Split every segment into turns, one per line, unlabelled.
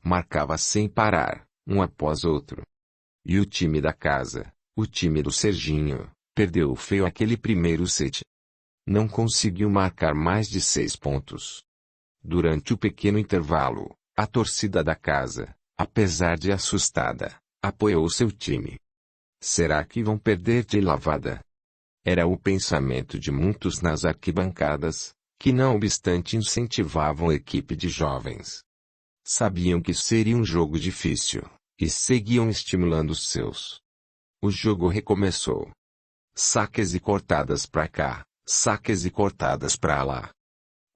marcava sem parar, um após outro. E o time da casa, o time do Serginho, perdeu feio aquele primeiro set. Não conseguiu marcar mais de 6 pontos. Durante o pequeno intervalo, a torcida da casa, apesar de assustada, apoiou seu time. Será que vão perder de lavada? Era o pensamento de muitos nas arquibancadas, que não obstante incentivavam a equipe de jovens. Sabiam que seria um jogo difícil, e seguiam estimulando os seus. O jogo recomeçou. Saques e cortadas para cá, saques e cortadas para lá.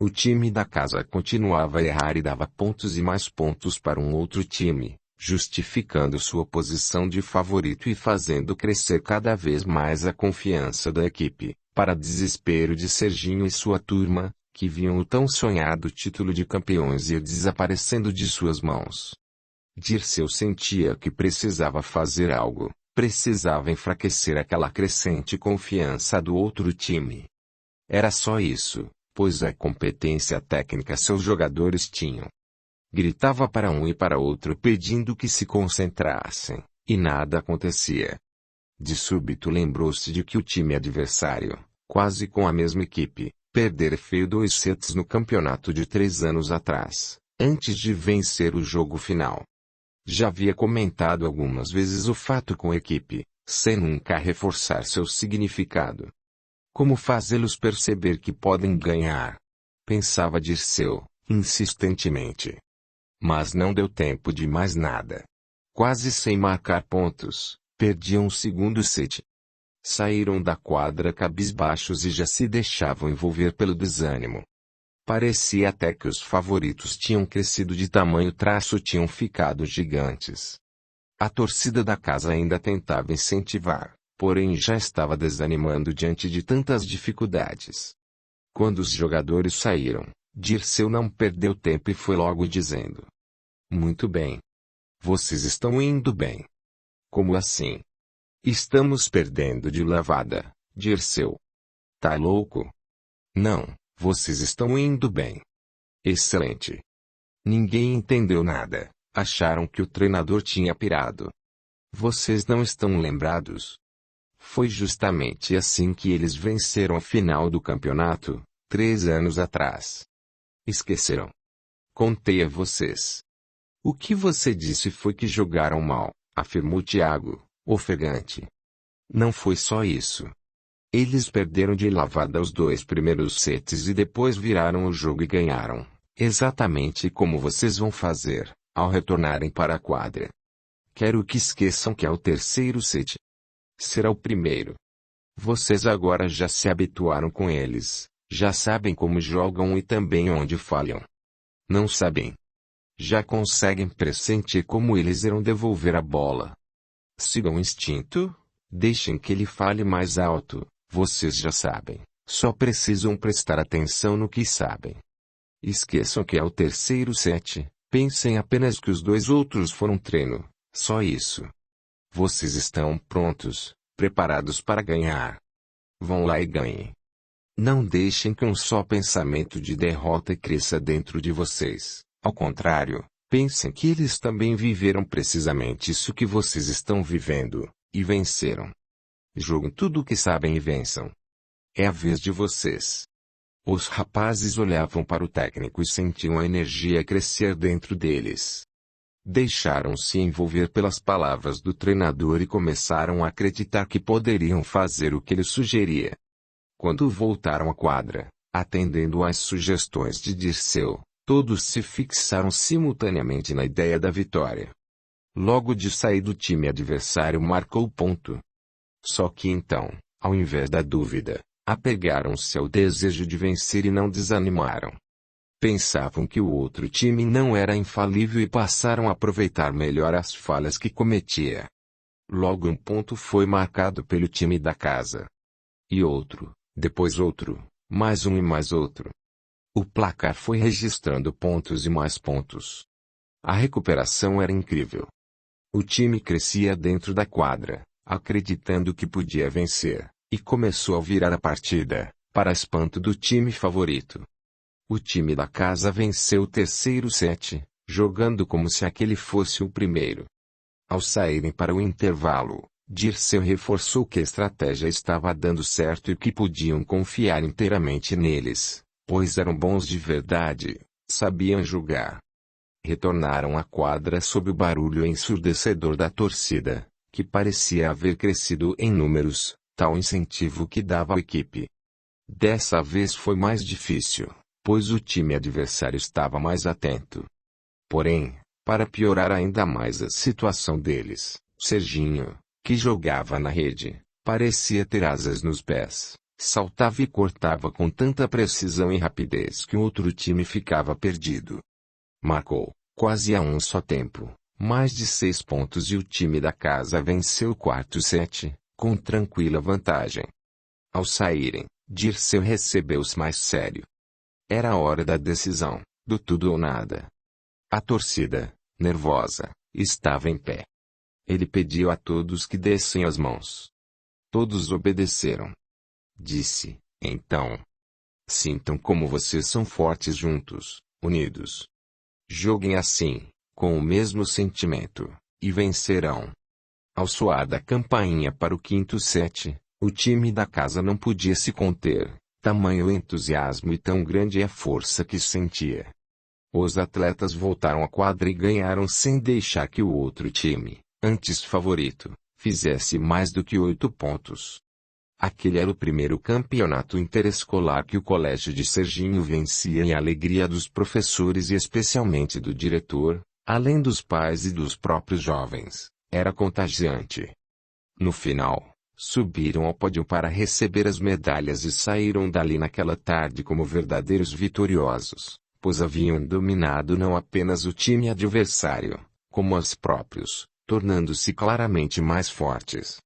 O time da casa continuava a errar e dava pontos e mais pontos para um outro time, justificando sua posição de favorito e fazendo crescer cada vez mais a confiança da equipe, para desespero de Serginho e sua turma, que viam o tão sonhado título de campeões ir desaparecendo de suas mãos. Dirceu sentia que precisava fazer algo, precisava enfraquecer aquela crescente confiança do outro time. Era só isso, pois a competência técnica seus jogadores tinham. Gritava para um e para outro pedindo que se concentrassem, e nada acontecia. De súbito lembrou-se de que o time adversário, quase com a mesma equipe, perdera feio 2 sets no campeonato de 3 anos atrás, antes de vencer o jogo final. Já havia comentado algumas vezes o fato com a equipe, sem nunca reforçar seu significado. Como fazê-los perceber que podem ganhar? Pensava Dirceu, insistentemente. Mas não deu tempo de mais nada. Quase sem marcar pontos, perdiam o segundo set. Saíram da quadra cabisbaixos e já se deixavam envolver pelo desânimo. Parecia até que os favoritos tinham crescido de tamanho tinham ficado gigantes. A torcida da casa ainda tentava incentivar, porém já estava desanimando diante de tantas dificuldades. Quando os jogadores saíram, Dirceu não perdeu tempo e foi logo dizendo: "Muito bem. Vocês estão indo bem." "Como assim?" "Estamos perdendo de lavada, Dirceu." "Tá louco?" "Não, vocês estão indo bem." "Excelente." Ninguém entendeu nada, acharam que o treinador tinha pirado. "Vocês não estão lembrados? Foi justamente assim que eles venceram a final do campeonato, 3 anos atrás." "Esqueceram." "Contei a vocês." "O que você disse foi que jogaram mal," afirmou Thiago, ofegante. "Não foi só isso. Eles perderam de lavada os 2 primeiros sets e depois viraram o jogo e ganharam, exatamente como vocês vão fazer, ao retornarem para a quadra. Quero que esqueçam que é o terceiro set. Será o primeiro. Vocês agora já se habituaram com eles, já sabem como jogam e também onde falham. Não sabem. Já conseguem pressentir como eles irão devolver a bola. Sigam o instinto, deixem que ele fale mais alto, vocês já sabem, só precisam prestar atenção no que sabem. Esqueçam que é o terceiro set, pensem apenas que os 2 outros foram treino, só isso. Vocês estão prontos, preparados para ganhar. Vão lá e ganhem. Não deixem que um só pensamento de derrota cresça dentro de vocês. Ao contrário, pensem que eles também viveram precisamente isso que vocês estão vivendo, e venceram. Joguem tudo o que sabem e vençam. É a vez de vocês." Os rapazes olhavam para o técnico e sentiam a energia crescer dentro deles. Deixaram-se envolver pelas palavras do treinador e começaram a acreditar que poderiam fazer o que ele sugeria. Quando voltaram à quadra, atendendo às sugestões de Dirceu, todos se fixaram simultaneamente na ideia da vitória. Logo de sair do time adversário marcou ponto. Só que então, ao invés da dúvida, apegaram-se ao desejo de vencer e não desanimaram. Pensavam que o outro time não era infalível e passaram a aproveitar melhor as falhas que cometia. Logo um ponto foi marcado pelo time da casa. E outro, depois outro, mais um e mais outro. O placar foi registrando pontos e mais pontos. A recuperação era incrível. O time crescia dentro da quadra, acreditando que podia vencer, e começou a virar a partida, para espanto do time favorito. O time da casa venceu o terceiro set, jogando como se aquele fosse o primeiro. Ao saírem para o intervalo, Dirceu reforçou que a estratégia estava dando certo e que podiam confiar inteiramente neles, pois eram bons de verdade, sabiam jogar. Retornaram à quadra sob o barulho ensurdecedor da torcida, que parecia haver crescido em números, tal incentivo que dava à equipe. Dessa vez foi mais difícil, pois o time adversário estava mais atento. Porém, para piorar ainda mais a situação deles, Serginho, que jogava na rede, parecia ter asas nos pés, saltava e cortava com tanta precisão e rapidez que o outro time ficava perdido. Marcou, quase a um só tempo, mais de 6 pontos e o time da casa venceu o quarto set, com tranquila vantagem. Ao saírem, Dirceu recebeu-se mais sério. Era a hora da decisão, do tudo ou nada. A torcida, nervosa, estava em pé. Ele pediu a todos que dessem as mãos. Todos obedeceram. Disse, então: sintam como vocês são fortes juntos, unidos. Joguem assim, com o mesmo sentimento, e vencerão. Ao soar da campainha para o quinto set, o time da casa não podia se conter, tamanho entusiasmo e tão grande a força que sentia. Os atletas voltaram à quadra e ganharam sem deixar que o outro time, antes favorito, fizesse mais do que 8 pontos. Aquele era o primeiro campeonato interescolar que o colégio de Serginho vencia e a alegria dos professores e especialmente do diretor, além dos pais e dos próprios jovens, era contagiante. No final, subiram ao pódio para receber as medalhas e saíram dali naquela tarde como verdadeiros vitoriosos, pois haviam dominado não apenas o time adversário, como os próprios, tornando-se claramente mais fortes.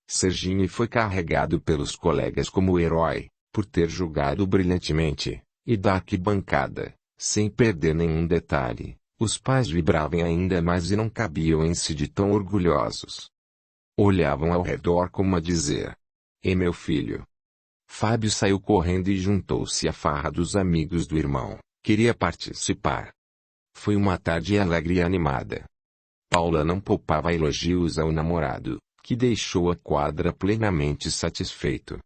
Serginho foi carregado pelos colegas como herói, por ter jogado brilhantemente, e da arquibancada, sem perder nenhum detalhe, os pais vibravam ainda mais e não cabiam em si de tão orgulhosos. Olhavam ao redor como a dizer: "E meu filho?" Fábio saiu correndo e juntou-se à farra dos amigos do irmão, queria participar. Foi uma tarde alegre e animada. Paula não poupava elogios ao namorado, que deixou a quadra plenamente satisfeito.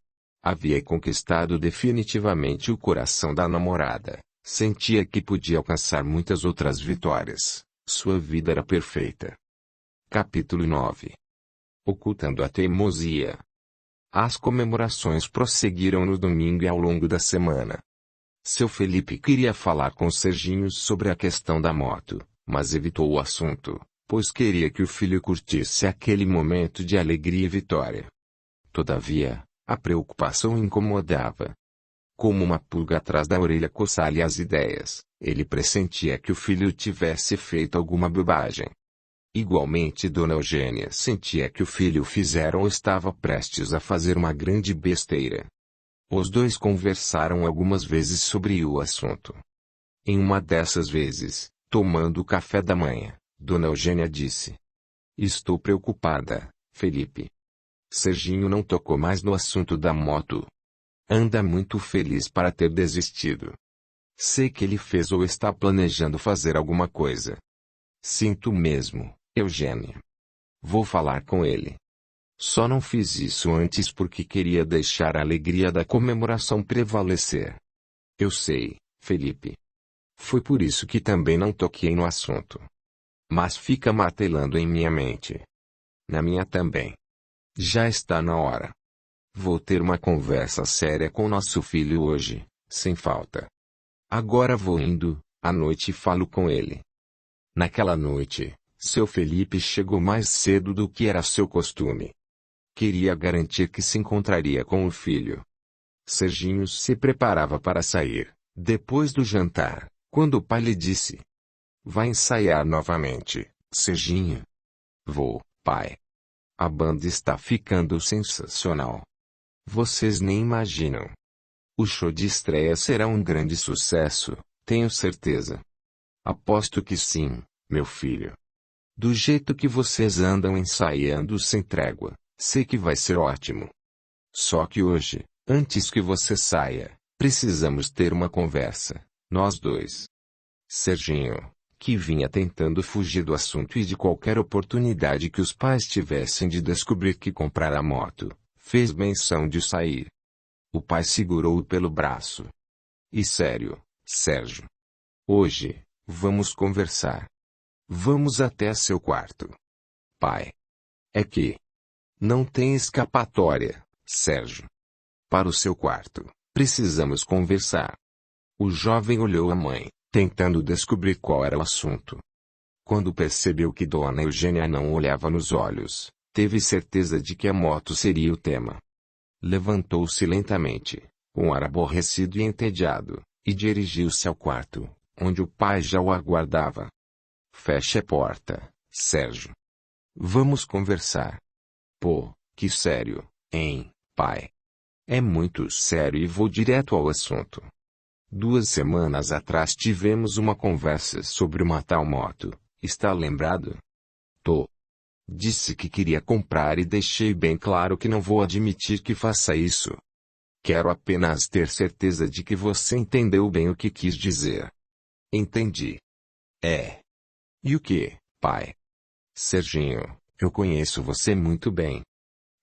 Havia conquistado definitivamente o coração da namorada, sentia que podia alcançar muitas outras vitórias, sua vida era perfeita. Capítulo 9. Ocultando a teimosia. As comemorações prosseguiram no domingo e ao longo da semana. Seu Felipe queria falar com Serginho sobre a questão da moto, mas evitou o assunto, pois queria que o filho curtisse aquele momento de alegria e vitória. Todavia, a preocupação incomodava. Como uma pulga atrás da orelha coçava-lhe as ideias, ele pressentia que o filho tivesse feito alguma bobagem. Igualmente Dona Eugênia sentia que o filho fizera ou estava prestes a fazer uma grande besteira. Os dois conversaram algumas vezes sobre o assunto. Em uma dessas vezes, tomando o café da manhã, Dona Eugênia disse: "Estou preocupada, Felipe." Serginho não tocou mais no assunto da moto. Anda muito feliz para ter desistido. Sei que ele fez ou está planejando fazer alguma coisa. Sinto mesmo, Eugênia. Vou falar com ele. Só não fiz isso antes porque queria deixar a alegria da comemoração prevalecer. Eu sei, Felipe. Foi por isso que também não toquei no assunto. Mas fica martelando em minha mente. Na minha também. Já está na hora. Vou ter uma conversa séria com nosso filho hoje, sem falta. Agora vou indo, à noite falo com ele. Naquela noite, seu Felipe chegou mais cedo do que era seu costume. Queria garantir que se encontraria com o filho. Serginho se preparava para sair, depois do jantar, quando o pai lhe disse: "Vai ensaiar novamente, Serginho?" "Vou, pai. A banda está ficando sensacional. Vocês nem imaginam. O show de estreia será um grande sucesso, tenho certeza." "Aposto que sim, meu filho. Do jeito que vocês andam ensaiando sem trégua, sei que vai ser ótimo. Só que hoje, antes que você saia, precisamos ter uma conversa, nós dois." Serginho, que vinha tentando fugir do assunto e de qualquer oportunidade que os pais tivessem de descobrir que comprar a moto, fez menção de sair. O pai segurou-o pelo braço. E sério, Sérgio. Hoje, vamos conversar. Vamos até seu quarto. Pai. É que não tem escapatória, Sérgio. Para o seu quarto, precisamos conversar. O jovem olhou a mãe, tentando descobrir qual era o assunto. Quando percebeu que Dona Eugênia não olhava nos olhos, teve certeza de que a moto seria o tema. Levantou-se lentamente, com ar aborrecido e entediado, e dirigiu-se ao quarto, onde o pai já o aguardava. Feche a porta, Sérgio. Vamos conversar. Pô, que sério, hein, pai? É muito sério e vou direto ao assunto. 2 semanas atrás tivemos uma conversa sobre uma tal moto, está lembrado? Tô. Disse que queria comprar e deixei bem claro que não vou admitir que faça isso. Quero apenas ter certeza de que você entendeu bem o que quis dizer. Entendi. É. E o que, pai? Serginho, eu conheço você muito bem.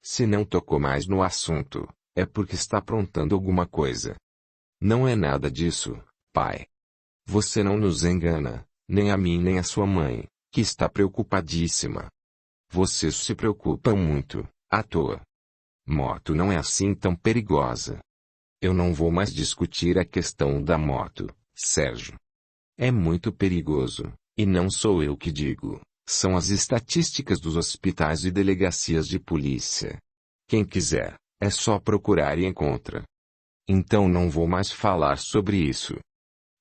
Se não tocou mais no assunto, é porque está aprontando alguma coisa. Não é nada disso, pai. Você não nos engana, nem a mim nem a sua mãe, que está preocupadíssima. Você se preocupa muito, à toa. Moto não é assim tão perigosa. Eu não vou mais discutir a questão da moto, Sérgio. É muito perigoso, e não sou eu que digo, são as estatísticas dos hospitais e delegacias de polícia. Quem quiser, é só procurar e encontra. Então não vou mais falar sobre isso.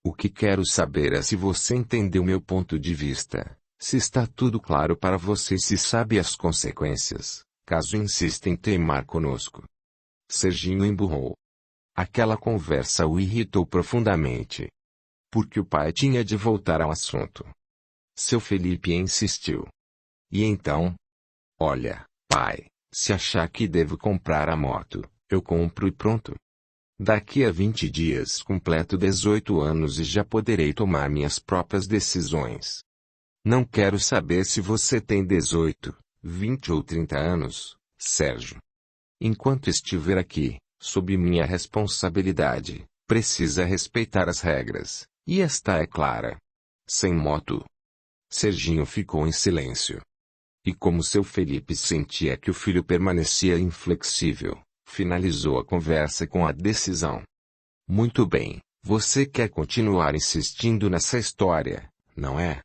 O que quero saber é se você entendeu meu ponto de vista, se está tudo claro para você e se sabe as consequências, caso insista em teimar conosco. Serginho emburrou. Aquela conversa o irritou profundamente. Porque o pai tinha de voltar ao assunto. Seu Felipe insistiu. E então? Olha, pai, se achar que devo comprar a moto, eu compro e pronto. Daqui a 20 dias completo 18 anos e já poderei tomar minhas próprias decisões. Não quero saber se você tem 18, 20 ou 30 anos, Sérgio. Enquanto estiver aqui, sob minha responsabilidade, precisa respeitar as regras, e esta é clara. Sem moto. Serginho ficou em silêncio. E como seu Felipe sentia que o filho permanecia inflexível, finalizou a conversa com a decisão. Muito bem, você quer continuar insistindo nessa história, não é?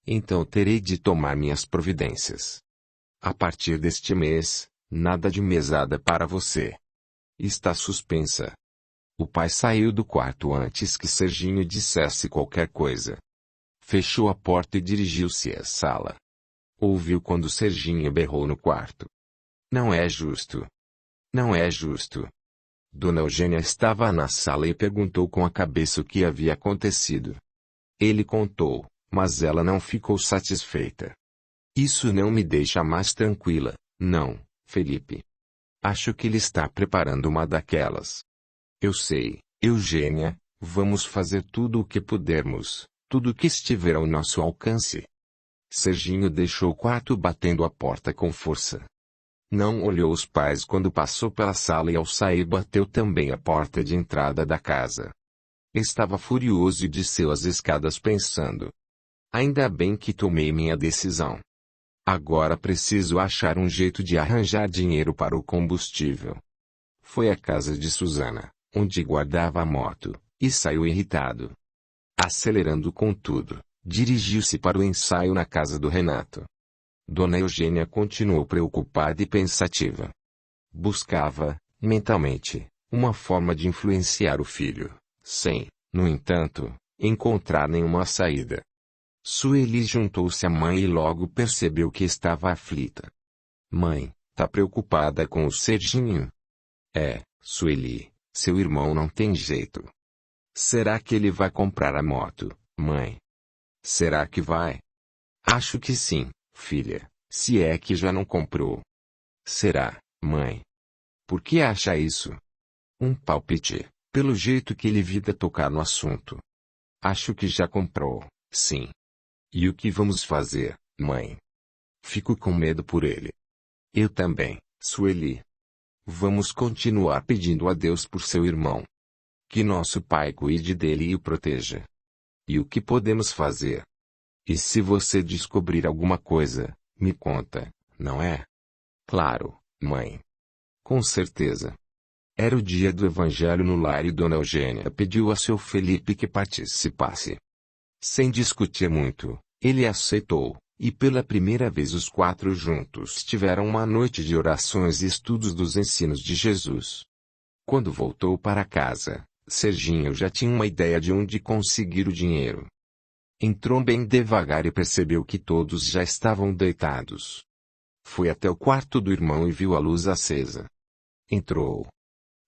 Então terei de tomar minhas providências. A partir deste mês, nada de mesada para você. Está suspensa. O pai saiu do quarto antes que Serginho dissesse qualquer coisa. Fechou a porta e dirigiu-se à sala. Ouviu quando Serginho berrou no quarto. Não é justo. Não é justo. Dona Eugênia estava na sala e perguntou com a cabeça o que havia acontecido. Ele contou, mas ela não ficou satisfeita. Isso não me deixa mais tranquila, não, Felipe. Acho que ele está preparando uma daquelas. Eu sei, Eugênia, vamos fazer tudo o que pudermos, tudo o que estiver ao nosso alcance. Serginho deixou o quarto batendo a porta com força. Não olhou os pais quando passou pela sala e ao sair bateu também a porta de entrada da casa. Estava furioso e desceu as escadas pensando. Ainda bem que tomei minha decisão. Agora preciso achar um jeito de arranjar dinheiro para o combustível. Foi à casa de Susana, onde guardava a moto, e saiu irritado. Acelerando com tudo, dirigiu-se para o ensaio na casa do Renato. Dona Eugênia continuou preocupada e pensativa. Buscava, mentalmente, uma forma de influenciar o filho, sem, no entanto, encontrar nenhuma saída. Sueli juntou-se à mãe e logo percebeu que estava aflita. Mãe, tá preocupada com o Serginho? É, Sueli, seu irmão não tem jeito. Será que ele vai comprar a moto, mãe? Será que vai? Acho que sim, filha, se é que já não comprou. Será, mãe? Por que acha isso? Um palpite, pelo jeito que ele evita tocar no assunto. Acho que já comprou, sim. E o que vamos fazer, mãe? Fico com medo por ele. Eu também, Sueli. Vamos continuar pedindo a Deus por seu irmão. Que nosso Pai cuide dele e o proteja. E o que podemos fazer? E se você descobrir alguma coisa, me conta, não é? Claro, mãe. Com certeza. Era o dia do Evangelho no lar e Dona Eugênia pediu a seu Felipe que participasse. Sem discutir muito, ele aceitou, e pela primeira vez os quatro juntos tiveram uma noite de orações e estudos dos ensinos de Jesus. Quando voltou para casa, Serginho já tinha uma ideia de onde conseguir o dinheiro. Entrou bem devagar e percebeu que todos já estavam deitados. Foi até o quarto do irmão e viu a luz acesa. Entrou.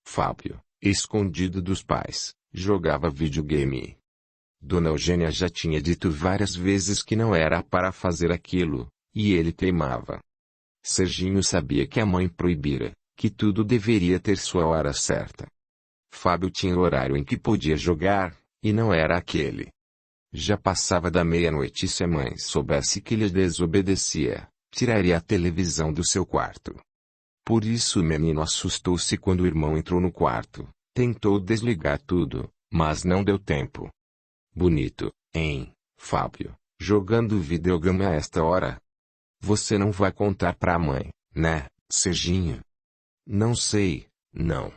Fábio, escondido dos pais, jogava videogame. Dona Eugênia já tinha dito várias vezes que não era para fazer aquilo, e ele teimava. Serginho sabia que a mãe proibira, que tudo deveria ter sua hora certa. Fábio tinha o horário em que podia jogar, e não era aquele. Já passava da meia-noite e se a mãe soubesse que ele desobedecia, tiraria a televisão do seu quarto. Por isso o menino assustou-se quando o irmão entrou no quarto, tentou desligar tudo, mas não deu tempo. Bonito, hein, Fábio, jogando videogame a esta hora? Você não vai contar pra mãe, né, Serginho? Não sei, não.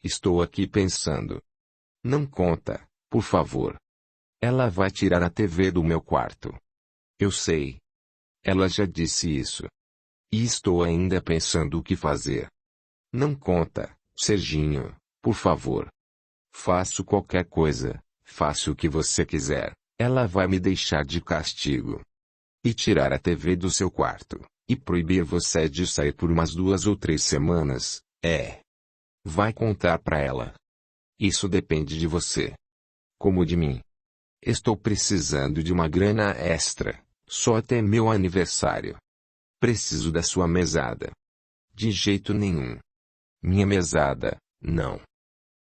Estou aqui pensando. Não conta, por favor. Ela vai tirar a TV do meu quarto. Eu sei. Ela já disse isso. E estou ainda pensando o que fazer. Não conta, Serginho, por favor. Faço qualquer coisa, faço o que você quiser, ela vai me deixar de castigo. E tirar a TV do seu quarto, e proibir você de sair por umas 2 ou 3 semanas, vai contar pra ela. Isso depende de você. Como de mim. Estou precisando de uma grana extra, só até meu aniversário. Preciso da sua mesada. De jeito nenhum. Minha mesada, não.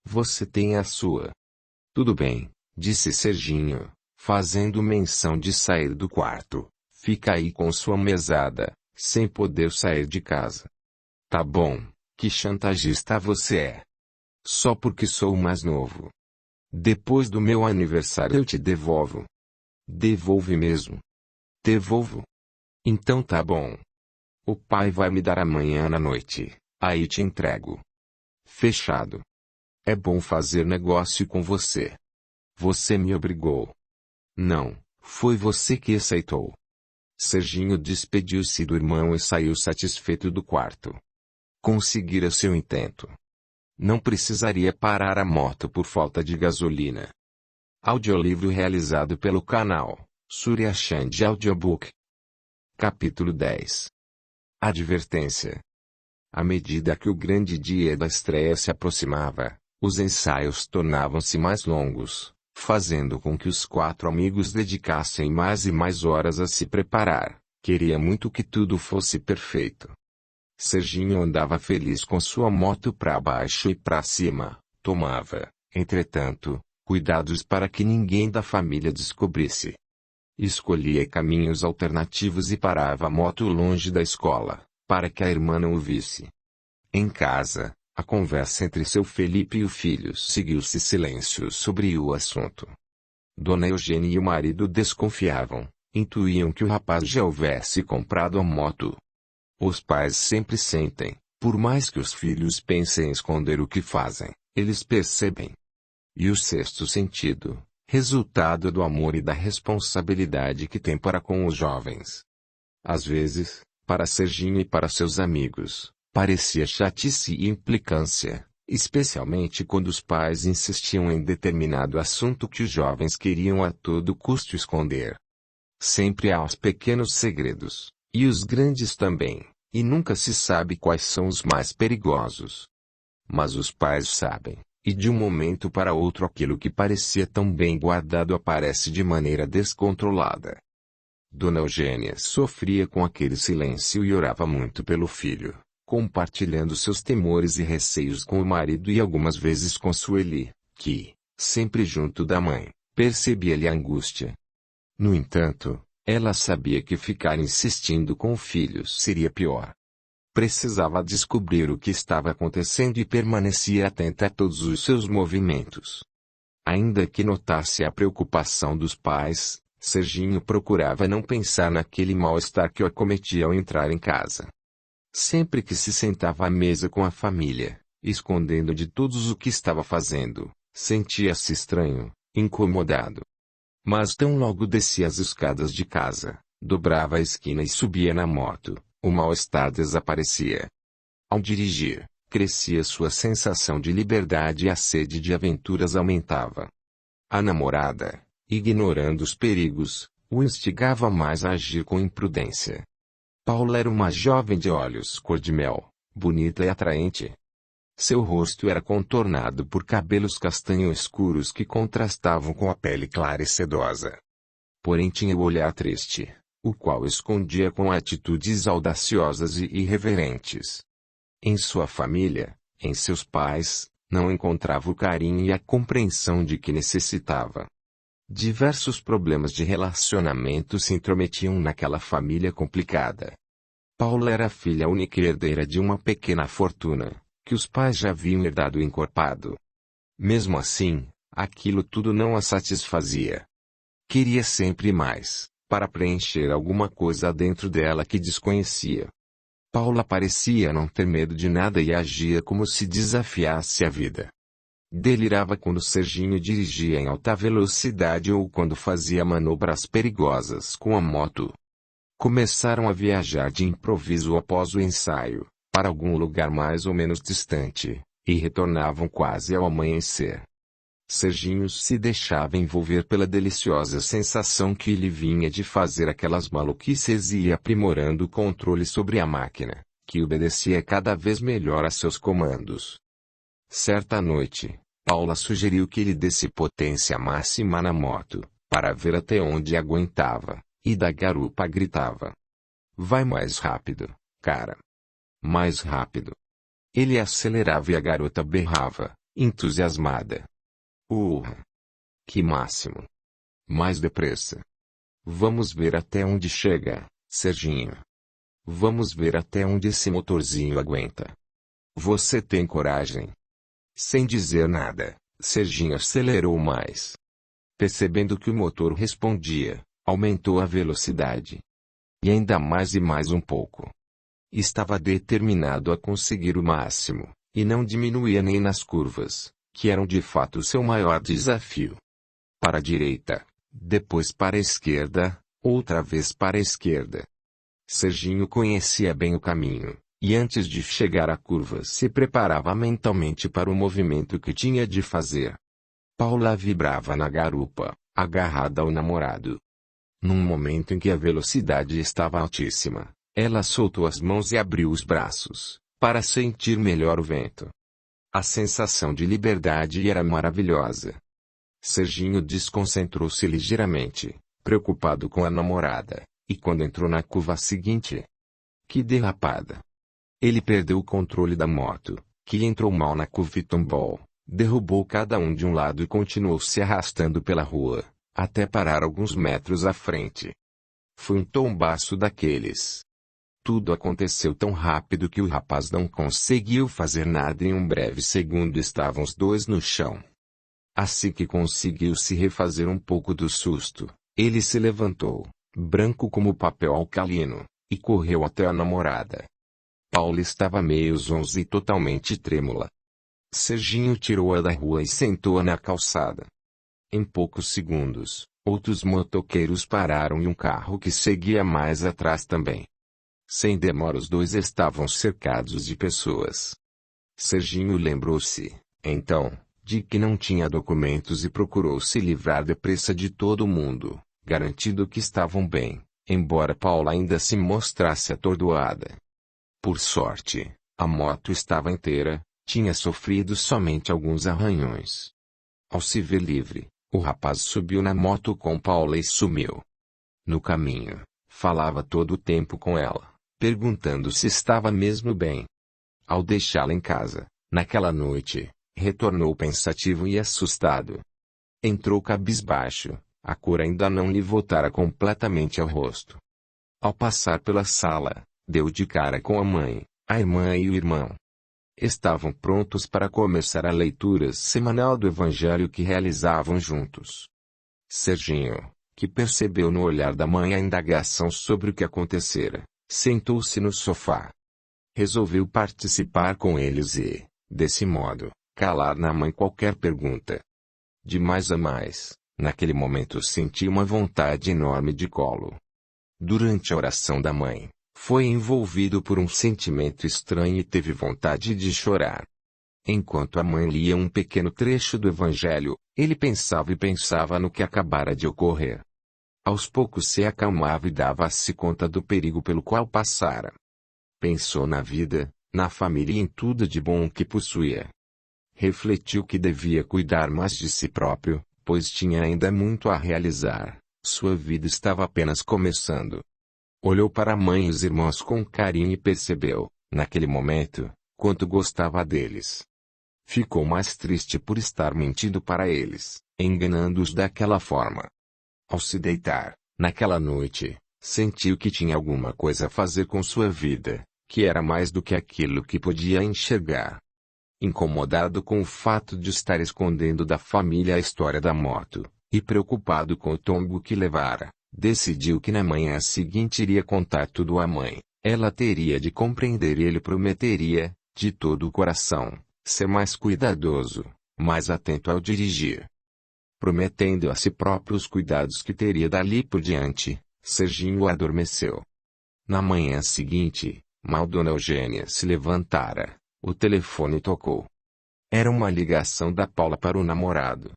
Você tem a sua. Tudo bem, disse Serginho, fazendo menção de sair do quarto. Fica aí com sua mesada, sem poder sair de casa. Tá bom, que chantagista você é. Só porque sou o mais novo. Depois do meu aniversário eu te devolvo. Devolve mesmo. Devolvo. Então tá bom. O pai vai me dar amanhã à noite, aí te entrego. Fechado. É bom fazer negócio com você. Você me obrigou. Não, foi você que aceitou. Serginho despediu-se do irmão e saiu satisfeito do quarto. Conseguira seu intento. Não precisaria parar a moto por falta de gasolina. Audiolivro realizado pelo canal Surya Chand Audiobook. Capítulo 10. Advertência. À medida que o grande dia da estreia se aproximava, os ensaios tornavam-se mais longos, fazendo com que os 4 amigos dedicassem mais e mais horas a se preparar. Queria muito que tudo fosse perfeito. Serginho andava feliz com sua moto para baixo e para cima, tomava, entretanto, cuidados para que ninguém da família descobrisse. Escolhia caminhos alternativos e parava a moto longe da escola, para que a irmã não o visse. Em casa, a conversa entre seu Felipe e o filho seguiu-se silêncio sobre o assunto. Dona Eugênia e o marido desconfiavam, intuíam que o rapaz já houvesse comprado a moto. Os pais sempre sentem, por mais que os filhos pensem em esconder o que fazem, eles percebem. E o sexto sentido, resultado do amor e da responsabilidade que tem para com os jovens. Às vezes, para Serginho e para seus amigos, parecia chatice e implicância, especialmente quando os pais insistiam em determinado assunto que os jovens queriam a todo custo esconder. Sempre há os pequenos segredos, e os grandes também, e nunca se sabe quais são os mais perigosos. Mas os pais sabem, e de um momento para outro aquilo que parecia tão bem guardado aparece de maneira descontrolada. Dona Eugênia sofria com aquele silêncio e orava muito pelo filho, compartilhando seus temores e receios com o marido e algumas vezes com Sueli, que, sempre junto da mãe, percebia-lhe a angústia. No entanto, Ela sabia que ficar insistindo com o filho seria pior. Precisava descobrir o que estava acontecendo e permanecia atenta a todos os seus movimentos. Ainda que notasse a preocupação dos pais, Serginho procurava não pensar naquele mal-estar que o acometia ao entrar em casa. Sempre que se sentava à mesa com a família, escondendo de todos o que estava fazendo, sentia-se estranho, incomodado. Mas tão logo descia as escadas de casa, dobrava a esquina e subia na moto, o mal-estar desaparecia. Ao dirigir, crescia sua sensação de liberdade e a sede de aventuras aumentava. A namorada, ignorando os perigos, o instigava mais a agir com imprudência. Paula era uma jovem de olhos cor-de-mel, bonita e atraente. Seu rosto era contornado por cabelos castanho escuros que contrastavam com a pele clara e sedosa. Porém tinha o olhar triste, o qual escondia com atitudes audaciosas e irreverentes. Em sua família, em seus pais, não encontrava o carinho e a compreensão de que necessitava. Diversos problemas de relacionamento se intrometiam naquela família complicada. Paula era filha única e herdeira de uma pequena fortuna, que os pais já haviam herdado encorpado. Mesmo assim, aquilo tudo não a satisfazia. Queria sempre mais, para preencher alguma coisa dentro dela que desconhecia. Paula parecia não ter medo de nada e agia como se desafiasse a vida. Delirava quando Serginho dirigia em alta velocidade ou quando fazia manobras perigosas com a moto. Começaram a viajar de improviso após o ensaio, para algum lugar mais ou menos distante, e retornavam quase ao amanhecer. Serginho se deixava envolver pela deliciosa sensação que lhe vinha de fazer aquelas maluquices e ia aprimorando o controle sobre a máquina, que obedecia cada vez melhor a seus comandos. Certa noite, Paula sugeriu que ele desse potência máxima na moto, para ver até onde aguentava, e da garupa gritava: "Vai mais rápido, cara! Mais rápido!" Ele acelerava e a garota berrava, entusiasmada: Que máximo! Mais depressa! Vamos ver até onde chega, Serginho! Vamos ver até onde esse motorzinho aguenta! Você tem coragem?" Sem dizer nada, Serginho acelerou mais. Percebendo que o motor respondia, aumentou a velocidade. E ainda mais e mais um pouco. Estava determinado a conseguir o máximo, e não diminuía nem nas curvas, que eram de fato seu maior desafio. Para a direita, depois para a esquerda, outra vez para a esquerda. Serginho conhecia bem o caminho, e antes de chegar à curva se preparava mentalmente para o movimento que tinha de fazer. Paula vibrava na garupa, agarrada ao namorado. Num momento em que a velocidade estava altíssima, ela soltou as mãos e abriu os braços, para sentir melhor o vento. A sensação de liberdade era maravilhosa. Serginho desconcentrou-se ligeiramente, preocupado com a namorada, e quando entrou na curva seguinte... Que derrapada! Ele perdeu o controle da moto, que entrou mal na curva e tombou, derrubou cada um de um lado e continuou se arrastando pela rua, até parar alguns metros à frente. Foi um tombaço daqueles. Tudo aconteceu tão rápido que o rapaz não conseguiu fazer nada e em um breve segundo estavam os dois no chão. Assim que conseguiu se refazer um pouco do susto, ele se levantou, branco como papel alcalino, e correu até a namorada. Paula estava meio zonza e totalmente trêmula. Serginho tirou-a da rua e sentou-a na calçada. Em poucos segundos, outros motoqueiros pararam e um carro que seguia mais atrás também. Sem demora os dois estavam cercados de pessoas. Serginho lembrou-se, então, de que não tinha documentos e procurou se livrar depressa de todo mundo, garantindo que estavam bem, embora Paula ainda se mostrasse atordoada. Por sorte, a moto estava inteira, tinha sofrido somente alguns arranhões. Ao se ver livre, o rapaz subiu na moto com Paula e sumiu. No caminho, falava todo o tempo com ela, perguntando se estava mesmo bem. Ao deixá-la em casa, naquela noite, retornou pensativo e assustado. Entrou cabisbaixo, A cor ainda não lhe voltara completamente ao rosto. Ao passar pela sala, deu de cara com a mãe, a irmã e o irmão. Estavam prontos para começar a leitura semanal do Evangelho que realizavam juntos. Serginho, que percebeu no olhar da mãe a indagação sobre o que acontecera, sentou-se no sofá. Resolveu participar com eles e, desse modo, calar na mãe qualquer pergunta. De mais a mais, naquele momento senti uma vontade enorme de colo. Durante a oração da mãe, foi envolvido por um sentimento estranho e teve vontade de chorar. Enquanto a mãe lia um pequeno trecho do Evangelho, ele pensava e pensava no que acabara de ocorrer. Aos poucos se acalmava e dava-se conta do perigo pelo qual passara. Pensou na vida, na família e em tudo de bom que possuía. Refletiu que devia cuidar mais de si próprio, pois tinha ainda muito a realizar, sua vida estava apenas começando. Olhou para a mãe e os irmãos com carinho e percebeu, naquele momento, quanto gostava deles. Ficou mais triste por estar mentindo para eles, enganando-os daquela forma. Ao se deitar, naquela noite, sentiu que tinha alguma coisa a fazer com sua vida, que era mais do que aquilo que podia enxergar. Incomodado com o fato de estar escondendo da família a história da moto, e preocupado com o tombo que levara, decidiu que na manhã seguinte iria contar tudo à mãe. Ela teria de compreender e ele prometeria, de todo o coração, ser mais cuidadoso, mais atento ao dirigir. Prometendo a si próprio os cuidados que teria dali por diante, Serginho adormeceu. Na manhã seguinte, mal Dona Eugênia se levantara, o telefone tocou. Era uma ligação da Paula para o namorado.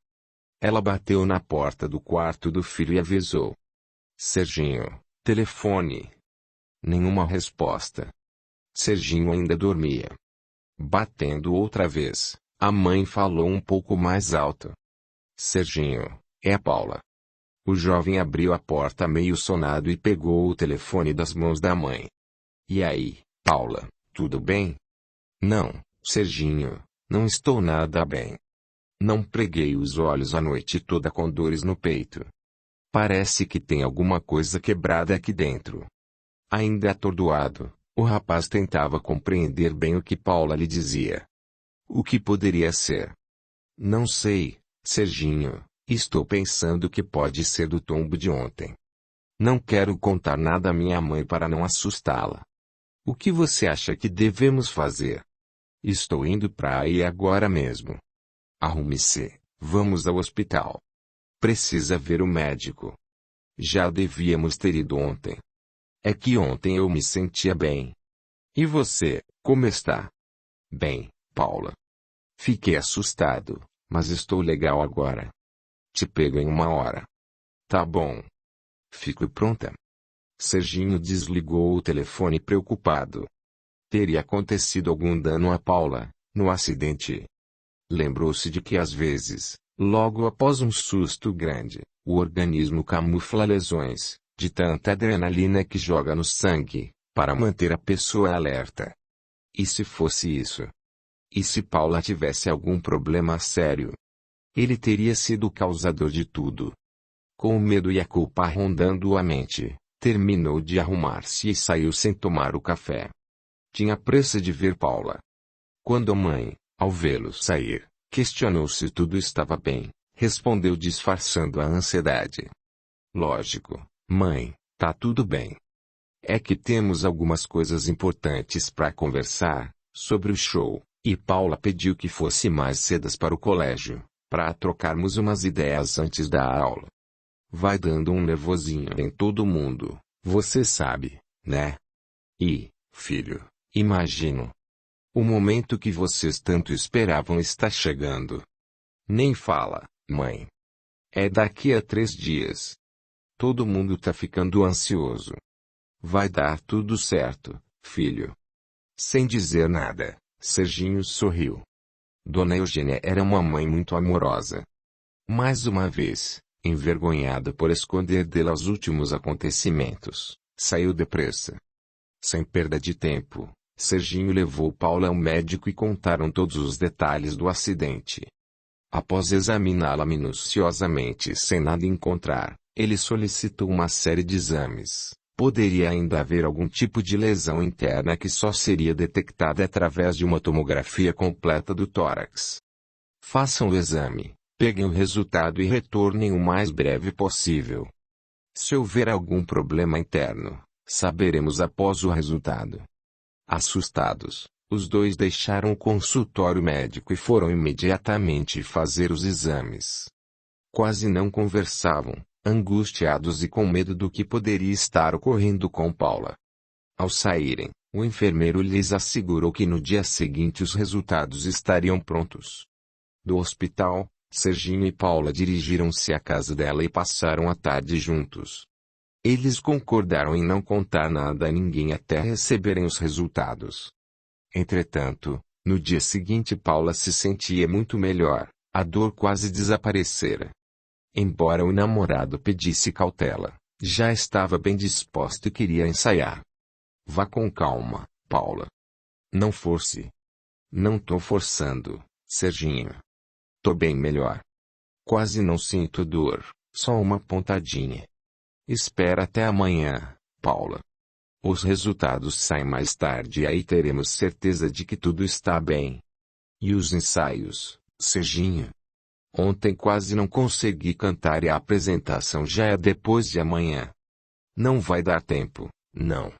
Ela bateu na porta do quarto do filho e avisou. Serginho, telefone. Nenhuma resposta. Serginho ainda dormia. Batendo outra vez, a mãe falou um pouco mais alto. Serginho, é a Paula. O jovem abriu a porta meio sonado e pegou o telefone das mãos da mãe. E aí, Paula, tudo bem? Não, Serginho, não estou nada bem. Não preguei os olhos a noite toda com dores no peito. Parece que tem alguma coisa quebrada aqui dentro. Ainda atordoado, o rapaz tentava compreender bem o que Paula lhe dizia. O que poderia ser? Não sei, Serginho, estou pensando que pode ser do tombo de ontem. Não quero contar nada à minha mãe para não assustá-la. O que você acha que devemos fazer? Estou indo para aí agora mesmo. Arrume-se, vamos ao hospital. Precisa ver o médico. Já devíamos ter ido ontem. É que ontem eu me sentia bem. E você, como está? Bem, Paula. Fiquei assustado, mas estou legal agora. Te pego em 1 hora. Tá bom. Fico pronta. Serginho desligou o telefone preocupado. Teria acontecido algum dano a Paula, no acidente. Lembrou-se de que às vezes, logo após um susto grande, o organismo camufla lesões, de tanta adrenalina que joga no sangue, para manter a pessoa alerta. E se fosse isso? E se Paula tivesse algum problema sério? Ele teria sido o causador de tudo. Com o medo e a culpa rondando a mente, terminou de arrumar-se e saiu sem tomar o café. Tinha pressa de ver Paula. Quando a mãe, ao vê-lo sair, questionou se tudo estava bem, respondeu disfarçando a ansiedade. Lógico, mãe, tá tudo bem. É que temos algumas coisas importantes para conversar, sobre o show, e Paula pediu que fosse mais cedas para o colégio, para trocarmos umas ideias antes da aula. Vai dando um nervosinho em todo mundo, você sabe, né? E, filho, imagino. O momento que vocês tanto esperavam está chegando. Nem fala, mãe. É daqui a 3 dias. Todo mundo tá ficando ansioso. Vai dar tudo certo, filho. Sem dizer nada, Serginho sorriu. Dona Eugênia era uma mãe muito amorosa. Mais uma vez, envergonhada por esconder dela os últimos acontecimentos, saiu depressa. Sem perda de tempo, Serginho levou Paula ao médico e contaram todos os detalhes do acidente. Após examiná-la minuciosamente sem nada encontrar, ele solicitou uma série de exames. Poderia ainda haver algum tipo de lesão interna que só seria detectada através de uma tomografia completa do tórax. Façam o exame, peguem o resultado e retornem o mais breve possível. Se houver algum problema interno, saberemos após o resultado. Assustados, os dois deixaram o consultório médico e foram imediatamente fazer os exames. Quase não conversavam, angustiados e com medo do que poderia estar ocorrendo com Paula. Ao saírem, o enfermeiro lhes assegurou que no dia seguinte os resultados estariam prontos. Do hospital, Serginho e Paula dirigiram-se à casa dela e passaram a tarde juntos. Eles concordaram em não contar nada a ninguém até receberem os resultados. Entretanto, no dia seguinte Paula se sentia muito melhor, a dor quase desaparecera. Embora o namorado pedisse cautela, já estava bem disposto e queria ensaiar. Vá com calma, Paula. Não force. Não tô forçando, Serginho. Tô bem melhor. Quase não sinto dor, só uma pontadinha. Espera até amanhã, Paula. Os resultados saem mais tarde e aí teremos certeza de que tudo está bem. E os ensaios, Serginho? Ontem quase não consegui cantar e a apresentação já é depois de amanhã. Não vai dar tempo, não.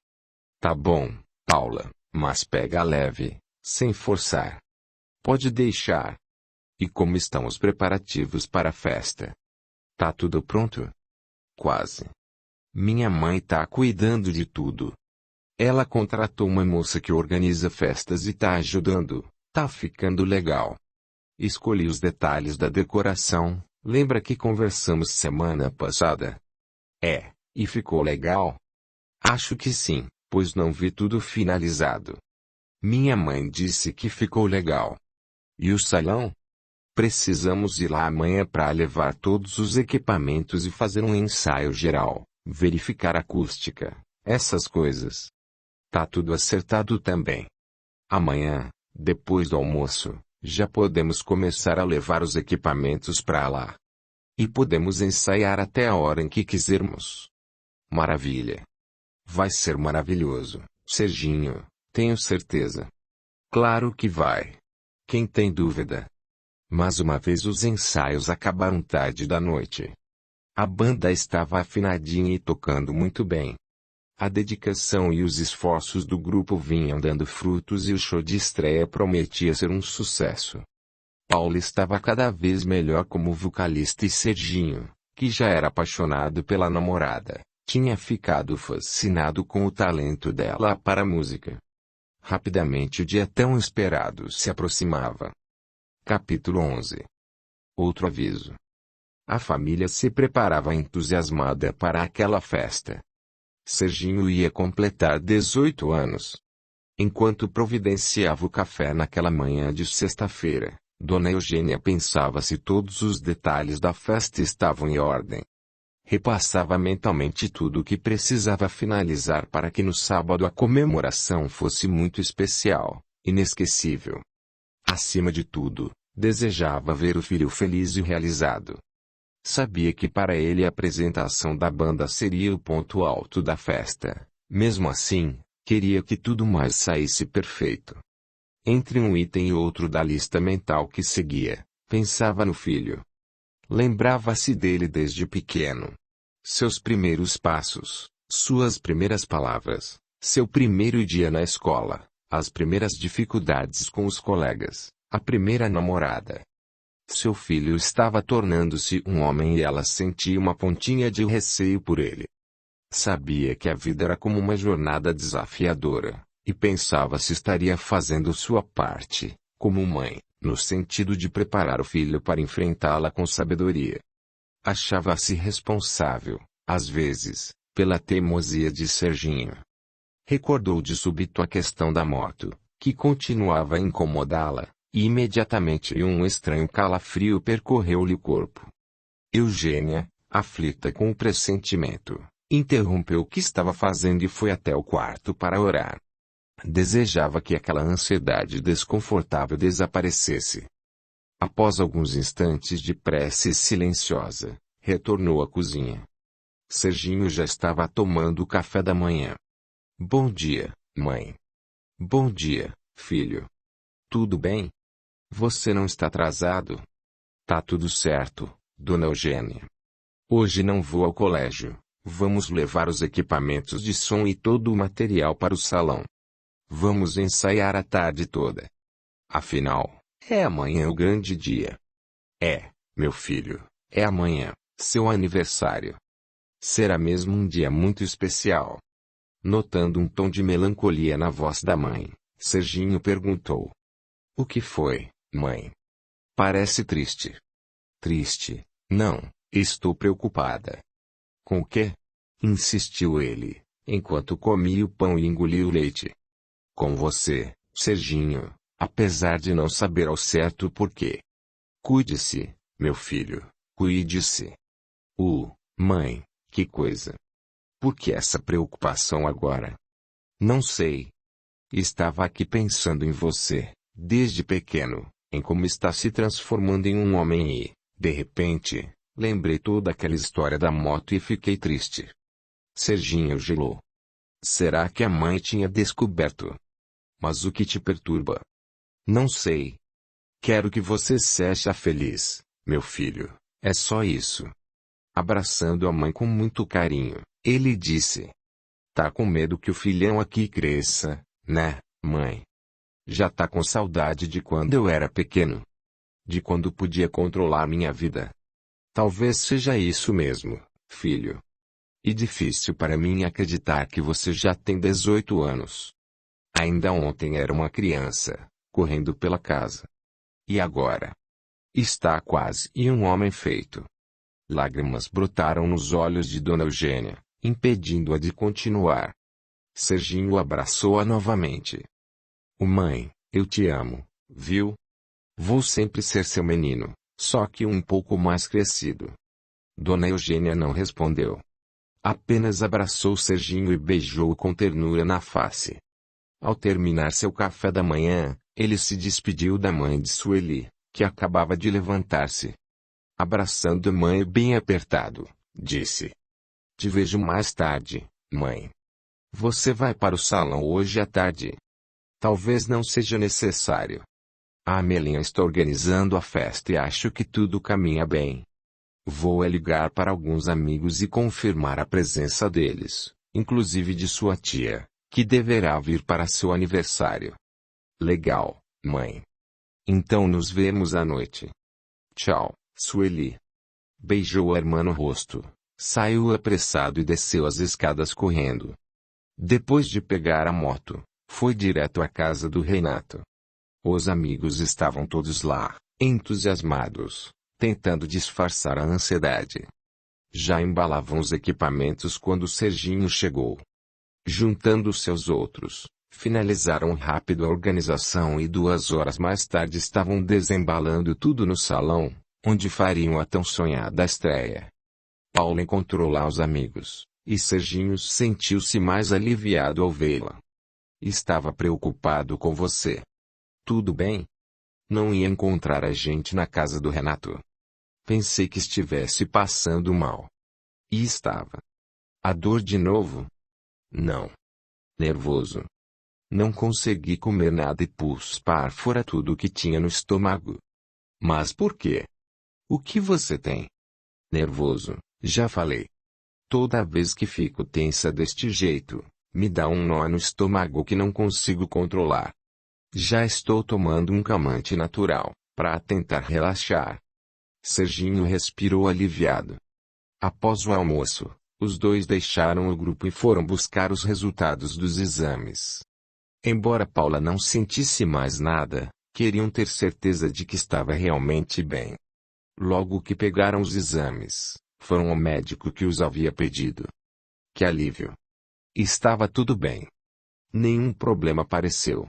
Tá bom, Paula, mas pega leve, sem forçar. Pode deixar. E como estão os preparativos para a festa? Tá tudo pronto? Quase. Minha mãe tá cuidando de tudo. Ela contratou uma moça que organiza festas e tá ajudando, tá ficando legal. Escolhi os detalhes da decoração, lembra que conversamos semana passada? E ficou legal? Acho que sim, pois não vi tudo finalizado. Minha mãe disse que ficou legal. E o salão? Precisamos ir lá amanhã para levar todos os equipamentos e fazer um ensaio geral, verificar a acústica, essas coisas. Tá tudo acertado também. Amanhã, depois do almoço, já podemos começar a levar os equipamentos para lá. E podemos ensaiar até a hora em que quisermos. Maravilha. Vai ser maravilhoso, Serginho, tenho certeza. Claro que vai. Quem tem dúvida? Mas uma vez os ensaios acabaram tarde da noite. A banda estava afinadinha e tocando muito bem. A dedicação e os esforços do grupo vinham dando frutos e o show de estreia prometia ser um sucesso. Paula estava cada vez melhor como vocalista e Serginho, que já era apaixonado pela namorada, tinha ficado fascinado com o talento dela para a música. Rapidamente o dia tão esperado se aproximava. Capítulo 11. Outro aviso. A família se preparava entusiasmada para aquela festa. Serginho ia completar 18 anos. Enquanto providenciava o café naquela manhã de sexta-feira, Dona Eugênia pensava se todos os detalhes da festa estavam em ordem. Repassava mentalmente tudo o que precisava finalizar para que no sábado a comemoração fosse muito especial, inesquecível. Acima de tudo, desejava ver o filho feliz e realizado. Sabia que para ele a apresentação da banda seria o ponto alto da festa. Mesmo assim, queria que tudo mais saísse perfeito. Entre um item e outro da lista mental que seguia, pensava no filho. Lembrava-se dele desde pequeno. Seus primeiros passos, suas primeiras palavras, seu primeiro dia na escola, as primeiras dificuldades com os colegas, a primeira namorada. Seu filho estava tornando-se um homem e ela sentia uma pontinha de receio por ele. Sabia que a vida era como uma jornada desafiadora, e pensava se estaria fazendo sua parte, como mãe, no sentido de preparar o filho para enfrentá-la com sabedoria. Achava-se responsável, às vezes, pela teimosia de Serginho. Recordou de súbito a questão da moto, que continuava a incomodá-la. E imediatamente um estranho calafrio percorreu-lhe o corpo. Eugênia, aflita com o pressentimento, interrompeu o que estava fazendo e foi até o quarto para orar. Desejava que aquela ansiedade desconfortável desaparecesse. Após alguns instantes de prece silenciosa, retornou à cozinha. Serginho já estava tomando o café da manhã. Bom dia, mãe. Bom dia, filho. Tudo bem? Você não está atrasado? Tá tudo certo, dona Eugênia. Hoje não vou ao colégio. Vamos levar os equipamentos de som e todo o material para o salão. Vamos ensaiar a tarde toda. Afinal, é amanhã o grande dia. É, meu filho, é amanhã, seu aniversário. Será mesmo um dia muito especial. Notando um tom de melancolia na voz da mãe, Serginho perguntou. O que foi, mãe? Parece triste. Triste? Não, estou preocupada. Com o quê? Insistiu ele, enquanto comia o pão e engolia o leite. Com você, Serginho, apesar de não saber ao certo o porquê. Cuide-se, meu filho, cuide-se. Mãe, que coisa. Por que essa preocupação agora? Não sei. Estava aqui pensando em você, desde pequeno, em como está se transformando em um homem e, de repente, lembrei toda aquela história da moto e fiquei triste. Serginho gelou. Será que a mãe tinha descoberto? Mas o que te perturba? Não sei. Quero que você seja feliz, meu filho, é só isso. Abraçando a mãe com muito carinho, ele disse. Tá com medo que o filhão aqui cresça, né, mãe? Já tá com saudade de quando eu era pequeno. De quando podia controlar minha vida. Talvez seja isso mesmo, filho. E difícil para mim acreditar que você já tem 18 anos. Ainda ontem era uma criança, correndo pela casa. E agora? Está quase um homem feito. Lágrimas brotaram nos olhos de Dona Eugênia, impedindo-a de continuar. Serginho abraçou-a novamente. Mãe, eu te amo, viu? Vou sempre ser seu menino, só que um pouco mais crescido. Dona Eugênia não respondeu. Apenas abraçou Serginho e beijou-o com ternura na face. Ao terminar seu café da manhã, ele se despediu da mãe de Sueli, que acabava de levantar-se. Abraçando a mãe bem apertado, disse. Te vejo mais tarde, mãe. Você vai para o salão hoje à tarde? Talvez não seja necessário. A Amelinha está organizando a festa e acho que tudo caminha bem. Vou ligar para alguns amigos e confirmar a presença deles, inclusive de sua tia, que deverá vir para seu aniversário. Legal, mãe. Então nos vemos à noite. Tchau, Sueli. Beijou a irmã no rosto, saiu apressado e desceu as escadas correndo. Depois de pegar a moto, foi direto à casa do Renato. Os amigos estavam todos lá, entusiasmados, tentando disfarçar a ansiedade. Já embalavam os equipamentos quando Serginho chegou. Juntando seus outros, finalizaram rápido a organização e 2 horas mais tarde estavam desembalando tudo no salão, onde fariam a tão sonhada estreia. Paulo encontrou lá os amigos, e Serginho sentiu-se mais aliviado ao vê-la. Estava preocupado com você. Tudo bem? Não ia encontrar a gente na casa do Renato. Pensei que estivesse passando mal. E estava. A dor de novo? Não. Nervoso. Não consegui comer nada e pus para fora tudo o que tinha no estômago. Mas por quê? O que você tem? Nervoso, já falei. Toda vez que fico tensa deste jeito, me dá um nó no estômago que não consigo controlar. Já estou tomando um calmante natural, para tentar relaxar. Serginho respirou aliviado. Após o almoço, os dois deixaram o grupo e foram buscar os resultados dos exames. Embora Paula não sentisse mais nada, queriam ter certeza de que estava realmente bem. Logo que pegaram os exames, foram ao médico que os havia pedido. Que alívio! Estava tudo bem. Nenhum problema apareceu.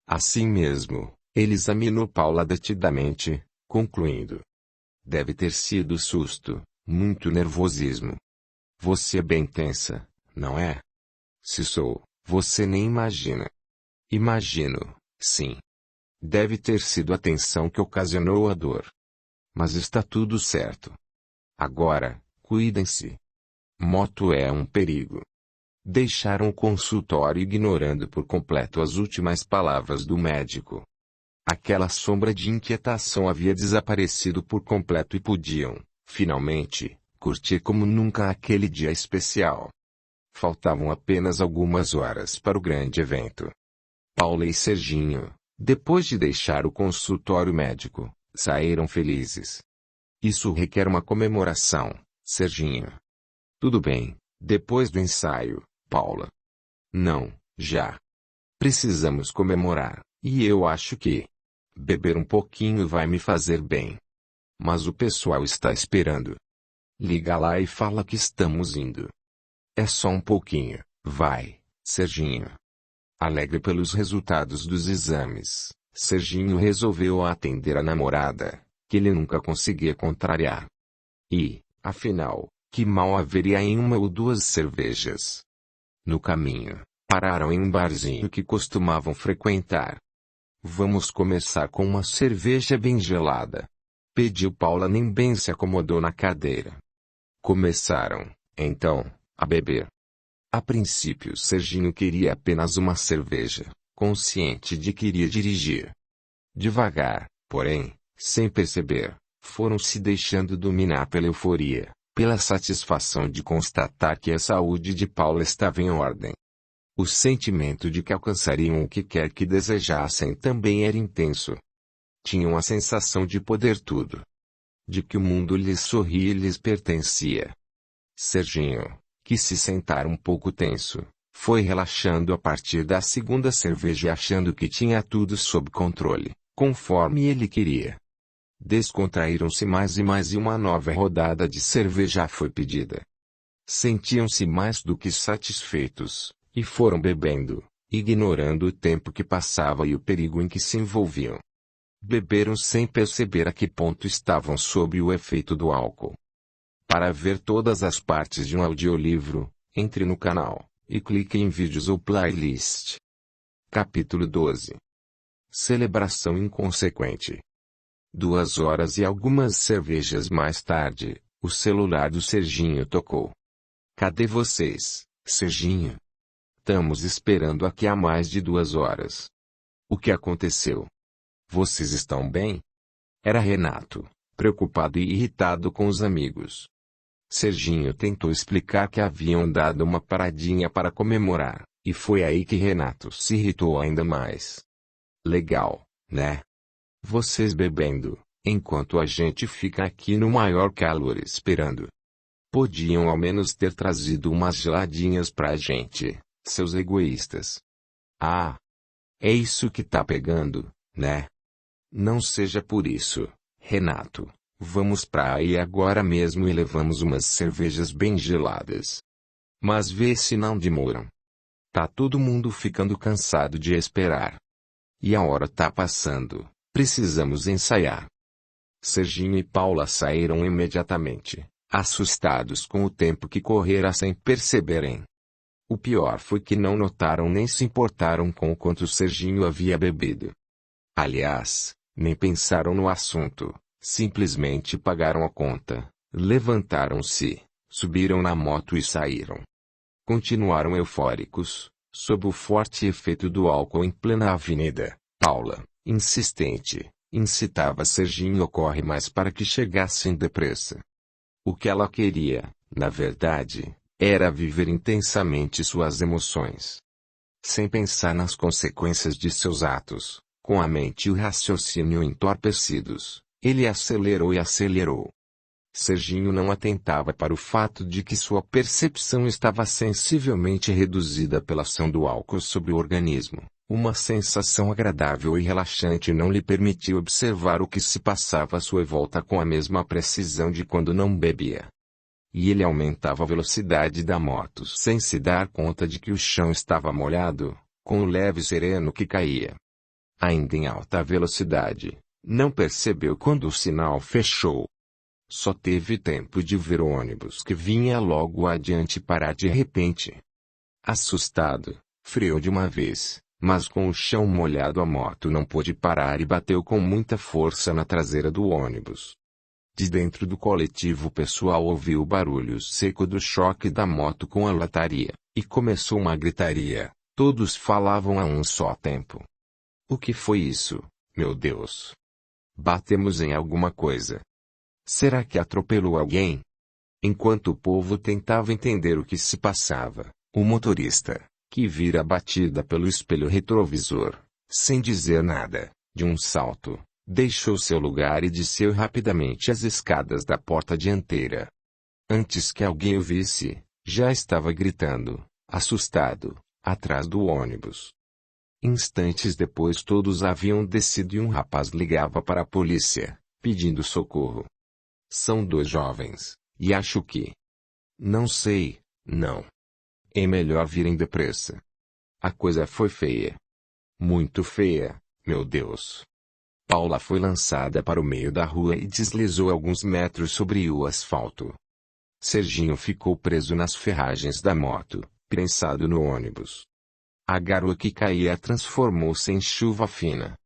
Assim mesmo, ele examinou Paula detidamente, concluindo. Deve ter sido susto, muito nervosismo. Você é bem tensa, não é? Se sou, você nem imagina. Imagino, sim. Deve ter sido a tensão que ocasionou a dor. Mas está tudo certo. Agora, cuidem-se. Moto é um perigo. Deixaram o consultório ignorando por completo as últimas palavras do médico. Aquela sombra de inquietação havia desaparecido por completo e podiam, finalmente, curtir como nunca aquele dia especial. Faltavam apenas algumas horas para o grande evento. Paula e Serginho, depois de deixar o consultório médico, saíram felizes. Isso requer uma comemoração, Serginho. Tudo bem, depois do ensaio, Paula. Não, já. Precisamos comemorar, e eu acho que beber um pouquinho vai me fazer bem. Mas o pessoal está esperando. Liga lá e fala que estamos indo. É só um pouquinho, vai, Serginho. Alegre pelos resultados dos exames, Serginho resolveu atender a namorada, que ele nunca conseguia contrariar. E, afinal, que mal haveria em uma ou duas cervejas? No caminho, pararam em um barzinho que costumavam frequentar. Vamos começar com uma cerveja bem gelada. Pediu Paula, nem bem se acomodou na cadeira. Começaram, então, a beber. A princípio Serginho queria apenas uma cerveja, consciente de que iria dirigir. Devagar, porém, sem perceber, foram se deixando dominar pela euforia, pela satisfação de constatar que a saúde de Paula estava em ordem. O sentimento de que alcançariam o que quer que desejassem também era intenso. Tinham a sensação de poder tudo. De que o mundo lhes sorria e lhes pertencia. Serginho, que se sentara um pouco tenso, foi relaxando a partir da segunda cerveja e achando que tinha tudo sob controle, conforme ele queria. Descontraíram-se mais e uma nova rodada de cerveja foi pedida. Sentiam-se mais do que satisfeitos, e foram bebendo, ignorando o tempo que passava e o perigo em que se envolviam. Beberam sem perceber a que ponto estavam sob o efeito do álcool. Para ver todas as partes de um audiolivro, entre no canal, e clique em vídeos ou playlist. Capítulo 12. Celebração inconsequente. 2 horas e algumas cervejas mais tarde, o celular do Serginho tocou. Cadê vocês, Serginho? Estamos esperando aqui há mais de 2 horas. O que aconteceu? Vocês estão bem? Era Renato, preocupado e irritado com os amigos. Serginho tentou explicar que haviam dado uma paradinha para comemorar, e foi aí que Renato se irritou ainda mais. Legal, né? Vocês bebendo, enquanto a gente fica aqui no maior calor esperando. Podiam ao menos ter trazido umas geladinhas pra gente, seus egoístas. Ah! É isso que tá pegando, né? Não seja por isso, Renato. Vamos pra aí agora mesmo e levamos umas cervejas bem geladas. Mas vê se não demoram. Tá todo mundo ficando cansado de esperar. E a hora tá passando, precisamos ensaiar. Serginho e Paula saíram imediatamente, assustados com o tempo que correra sem perceberem. O pior foi que não notaram nem se importaram com o quanto Serginho havia bebido. Aliás, nem pensaram no assunto. Simplesmente pagaram a conta, levantaram-se, subiram na moto e saíram. Continuaram eufóricos, sob o forte efeito do álcool em plena avenida. Paula, insistente, incitava Serginho a correr mais para que chegassem depressa. O que ela queria, na verdade, era viver intensamente suas emoções. Sem pensar nas consequências de seus atos, com a mente e o raciocínio entorpecidos. Ele acelerou e acelerou. Serginho não atentava para o fato de que sua percepção estava sensivelmente reduzida pela ação do álcool sobre o organismo. Uma sensação agradável e relaxante não lhe permitia observar o que se passava à sua volta com a mesma precisão de quando não bebia. E ele aumentava a velocidade da moto sem se dar conta de que o chão estava molhado, com o leve sereno que caía. Ainda em alta velocidade. Não percebeu quando o sinal fechou. Só teve tempo de ver o ônibus que vinha logo adiante parar de repente. Assustado, freou de uma vez, Mas com o chão molhado a moto não pôde parar e bateu com muita força na traseira do ônibus. De dentro do coletivo o pessoal ouviu o barulho seco do choque da moto com a lataria, e começou uma gritaria. Todos falavam a um só tempo. O que foi isso, meu Deus? Batemos em alguma coisa. Será que atropelou alguém? Enquanto o povo tentava entender o que se passava, o motorista, que vira a batida pelo espelho retrovisor, sem dizer nada, de um salto, deixou seu lugar e desceu rapidamente as escadas da porta dianteira. Antes que alguém o visse, já estava gritando, assustado, atrás do ônibus. Instantes depois todos haviam descido e um rapaz ligava para a polícia, pedindo socorro. São dois jovens, e acho que... Não sei, não. É melhor virem depressa. A coisa foi feia. Muito feia, meu Deus. Paula foi lançada para o meio da rua e deslizou alguns metros sobre o asfalto. Serginho ficou preso nas ferragens da moto, prensado no ônibus. A garoa que caía transformou-se em chuva fina.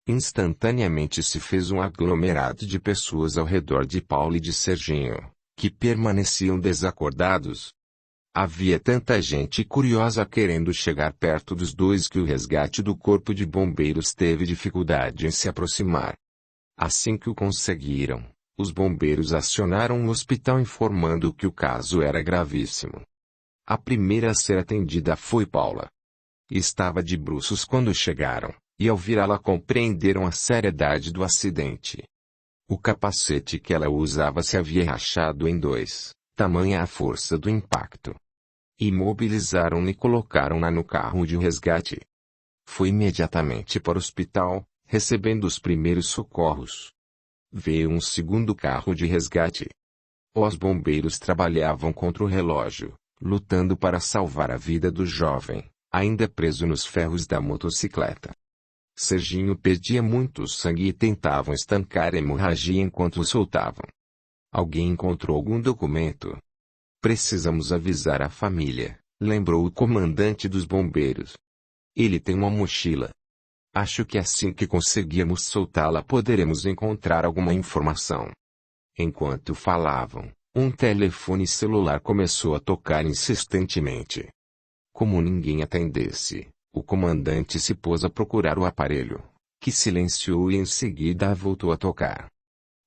Instantaneamente se fez um aglomerado de pessoas ao redor de Paula e de Serginho, que permaneciam desacordados. Havia tanta gente curiosa querendo chegar perto dos dois que o resgate do corpo de bombeiros teve dificuldade em se aproximar. Assim que o conseguiram, os bombeiros acionaram o hospital informando que o caso era gravíssimo. A primeira a ser atendida foi Paula. Estava de bruços quando chegaram, e ao virá-la compreenderam a seriedade do acidente. O capacete que ela usava se havia rachado em dois, tamanha a força do impacto. Imobilizaram-na e colocaram-na no carro de resgate. Foi imediatamente para o hospital, recebendo os primeiros socorros. Veio um segundo carro de resgate. Os bombeiros trabalhavam contra o relógio, lutando para salvar a vida do jovem, ainda preso nos ferros da motocicleta. Serginho perdia muito sangue e tentavam estancar a hemorragia enquanto o soltavam. Alguém encontrou algum documento? Precisamos avisar a família, lembrou o comandante dos bombeiros. Ele tem uma mochila. Acho que assim que conseguirmos soltá-la poderemos encontrar alguma informação. Enquanto falavam, um telefone celular começou a tocar insistentemente. Como ninguém atendesse, o comandante se pôs a procurar o aparelho, que silenciou e em seguida voltou a tocar.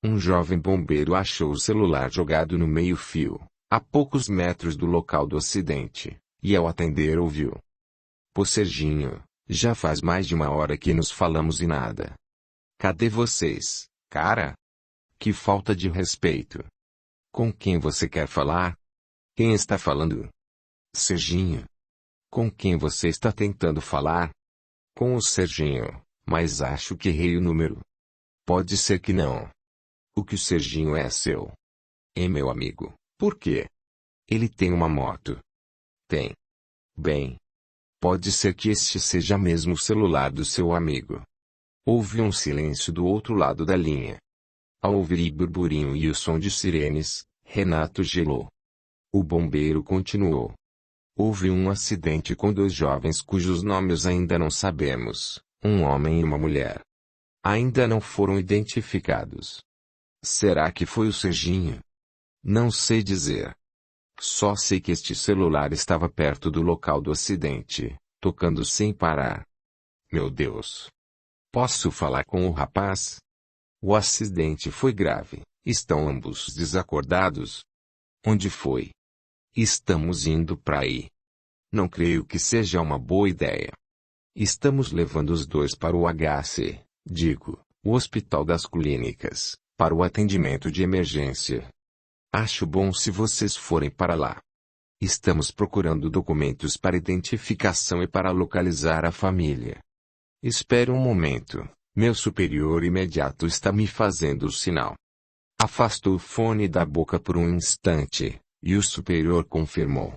Um jovem bombeiro achou o celular jogado no meio-fio, a poucos metros do local do acidente, e ao atender ouviu. Pô Serginho, já faz mais de 1 hora que nos falamos e nada. Cadê vocês, cara? Que falta de respeito. Com quem você quer falar? Quem está falando? Serginho. Com quem você está tentando falar? Com o Serginho, mas acho que errei o número. Pode ser que não. O que o Serginho é seu? É meu amigo. Por quê? Ele tem uma moto. Tem. Bem. Pode ser que este seja mesmo o celular do seu amigo. Houve um silêncio do outro lado da linha. Ao ouvir burburinho e o som de sirenes, Renato gelou. O bombeiro continuou. Houve um acidente com 2 jovens cujos nomes ainda não sabemos, um homem e uma mulher. Ainda não foram identificados. Será que foi o Serginho? Não sei dizer. Só sei que este celular estava perto do local do acidente, tocando sem parar. Meu Deus! Posso falar com o rapaz? O acidente foi grave. Estão ambos desacordados? Onde foi? Estamos indo para aí. Não creio que seja uma boa ideia. Estamos levando os dois para o HC, digo, o Hospital das Clínicas, para o atendimento de emergência. Acho bom se vocês forem para lá. Estamos procurando documentos para identificação e para localizar a família. Espere um momento, meu superior imediato está me fazendo o sinal. Afastou o fone da boca por um instante, e o superior confirmou.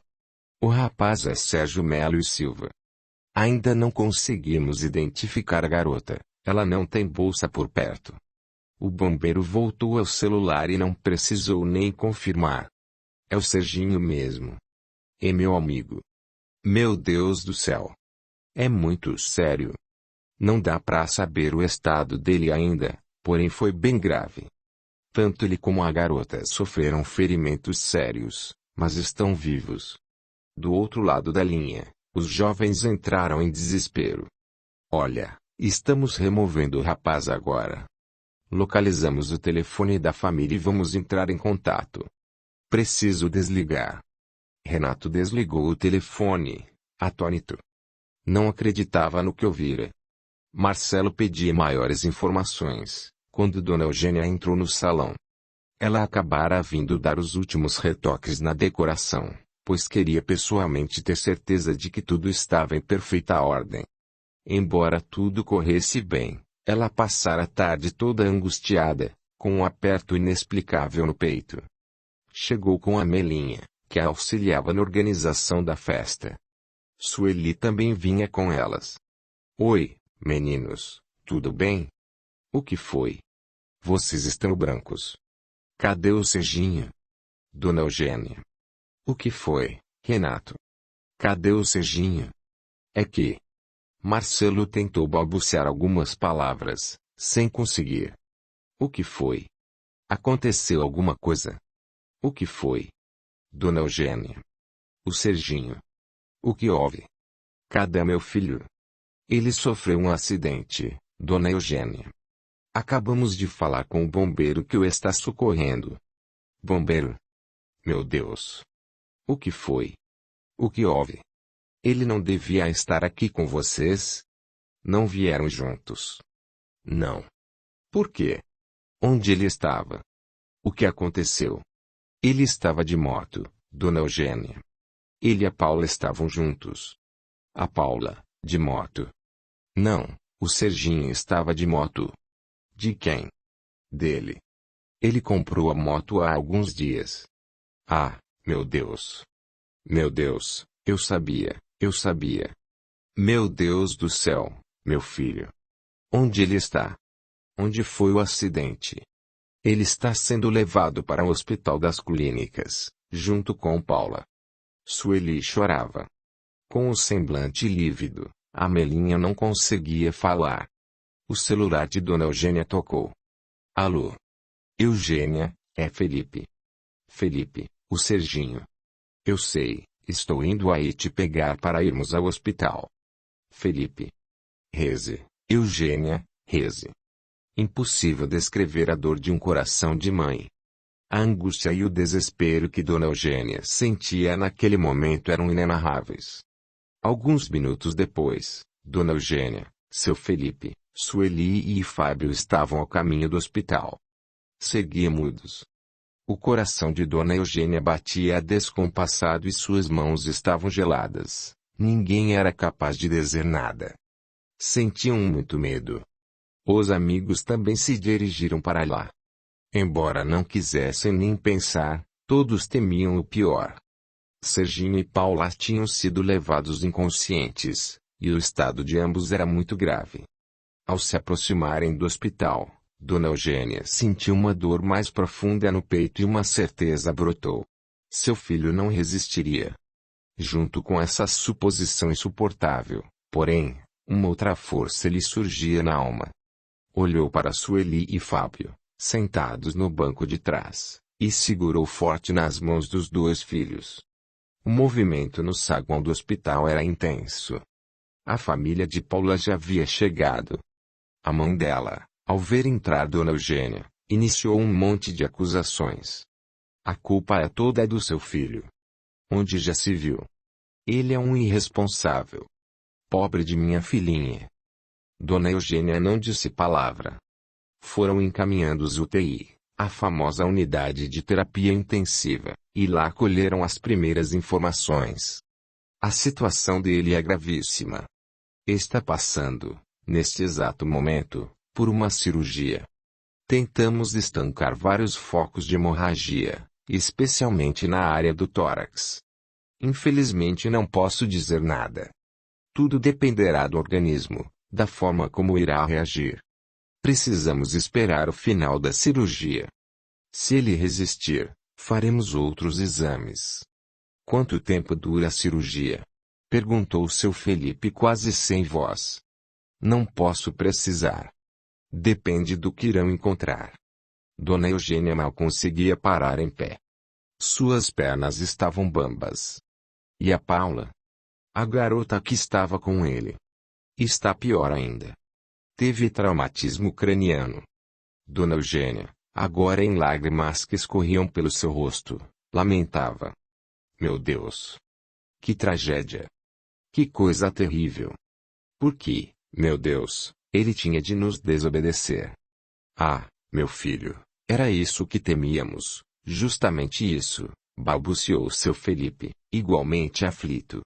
O rapaz é Sérgio Melo e Silva. Ainda não conseguimos identificar a garota, ela não tem bolsa por perto. O bombeiro voltou ao celular e não precisou nem confirmar. É o Serginho mesmo. É meu amigo. Meu Deus do céu. É muito sério. Não dá para saber o estado dele ainda, porém foi bem grave. Tanto ele como a garota sofreram ferimentos sérios, mas estão vivos. Do outro lado da linha, os jovens entraram em desespero. Olha, estamos removendo o rapaz agora. Localizamos o telefone da família e vamos entrar em contato. Preciso desligar. Renato desligou o telefone, atônito. Não acreditava no que ouvira. Marcelo pedia maiores informações, quando Dona Eugênia entrou no salão. Ela acabara vindo dar os últimos retoques na decoração, pois queria pessoalmente ter certeza de que tudo estava em perfeita ordem. Embora tudo corresse bem, ela passara a tarde toda angustiada, com um aperto inexplicável no peito. Chegou com a Melinha, que a auxiliava na organização da festa. Sueli também vinha com elas. Oi, meninos, tudo bem? O que foi? Vocês estão brancos. Cadê o Serginho? Dona Eugênia. O que foi, Renato? Cadê o Serginho? É que... Marcelo tentou balbuciar algumas palavras, sem conseguir. O que foi? Aconteceu alguma coisa? O que foi? Dona Eugênia. O Serginho. O que houve? Cadê meu filho? Ele sofreu um acidente, Dona Eugênia. Acabamos de falar com o bombeiro que o está socorrendo. Bombeiro? Meu Deus! O que foi? O que houve? Ele não devia estar aqui com vocês? Não vieram juntos? Não. Por quê? Onde ele estava? O que aconteceu? Ele estava de moto, Dona Eugênia. Ele e a Paula estavam juntos. A Paula, de moto. Não, o Serginho estava de moto. De quem? Dele. Ele comprou a moto há alguns dias. Ah, meu Deus. Meu Deus, eu sabia, eu sabia. Meu Deus do céu, meu filho. Onde ele está? Onde foi o acidente? Ele está sendo levado para o Hospital das Clínicas, junto com Paula. Sueli chorava. Com o semblante lívido, a Melinha não conseguia falar. O celular de Dona Eugênia tocou. Alô? Eugênia, é Felipe. Felipe, o Serginho. Eu sei, estou indo aí te pegar para irmos ao hospital. Felipe. Reze, Eugênia, reze. Impossível descrever a dor de um coração de mãe. A angústia e o desespero que Dona Eugênia sentia naquele momento eram inenarráveis. Alguns minutos depois, Dona Eugênia, seu Felipe, Sueli e Fábio estavam ao caminho do hospital. Seguiam mudos. O coração de Dona Eugênia batia descompassado e suas mãos estavam geladas. Ninguém era capaz de dizer nada. Sentiam muito medo. Os amigos também se dirigiram para lá. Embora não quisessem nem pensar, todos temiam o pior. Serginho e Paula tinham sido levados inconscientes, e o estado de ambos era muito grave. Ao se aproximarem do hospital, Dona Eugênia sentiu uma dor mais profunda no peito e uma certeza brotou. Seu filho não resistiria. Junto com essa suposição insuportável, porém, uma outra força lhe surgia na alma. Olhou para Sueli e Fábio, sentados no banco de trás, e segurou forte nas mãos dos dois filhos. O movimento no saguão do hospital era intenso. A família de Paula já havia chegado. A mãe dela, ao ver entrar Dona Eugênia, iniciou um monte de acusações. A culpa é toda do seu filho. Onde já se viu? Ele é um irresponsável. Pobre de minha filhinha. Dona Eugênia não disse palavra. Foram encaminhando os UTI, a famosa unidade de terapia intensiva, e lá colheram as primeiras informações. A situação dele é gravíssima. Está passando, neste exato momento, por uma cirurgia. Tentamos estancar vários focos de hemorragia, especialmente na área do tórax. Infelizmente não posso dizer nada. Tudo dependerá do organismo, da forma como irá reagir. Precisamos esperar o final da cirurgia. Se ele resistir, faremos outros exames. Quanto tempo dura a cirurgia? Perguntou seu Felipe quase sem voz. Não posso precisar. Depende do que irão encontrar. Dona Eugênia mal conseguia parar em pé. Suas pernas estavam bambas. E a Paula? A garota que estava com ele. Está pior ainda. Teve traumatismo craniano. Dona Eugênia, agora em lágrimas que escorriam pelo seu rosto, lamentava. Meu Deus! Que tragédia! Que coisa terrível! Por que, meu Deus, ele tinha de nos desobedecer? Ah, meu filho, era isso que temíamos, justamente isso, balbuciou seu Felipe, igualmente aflito.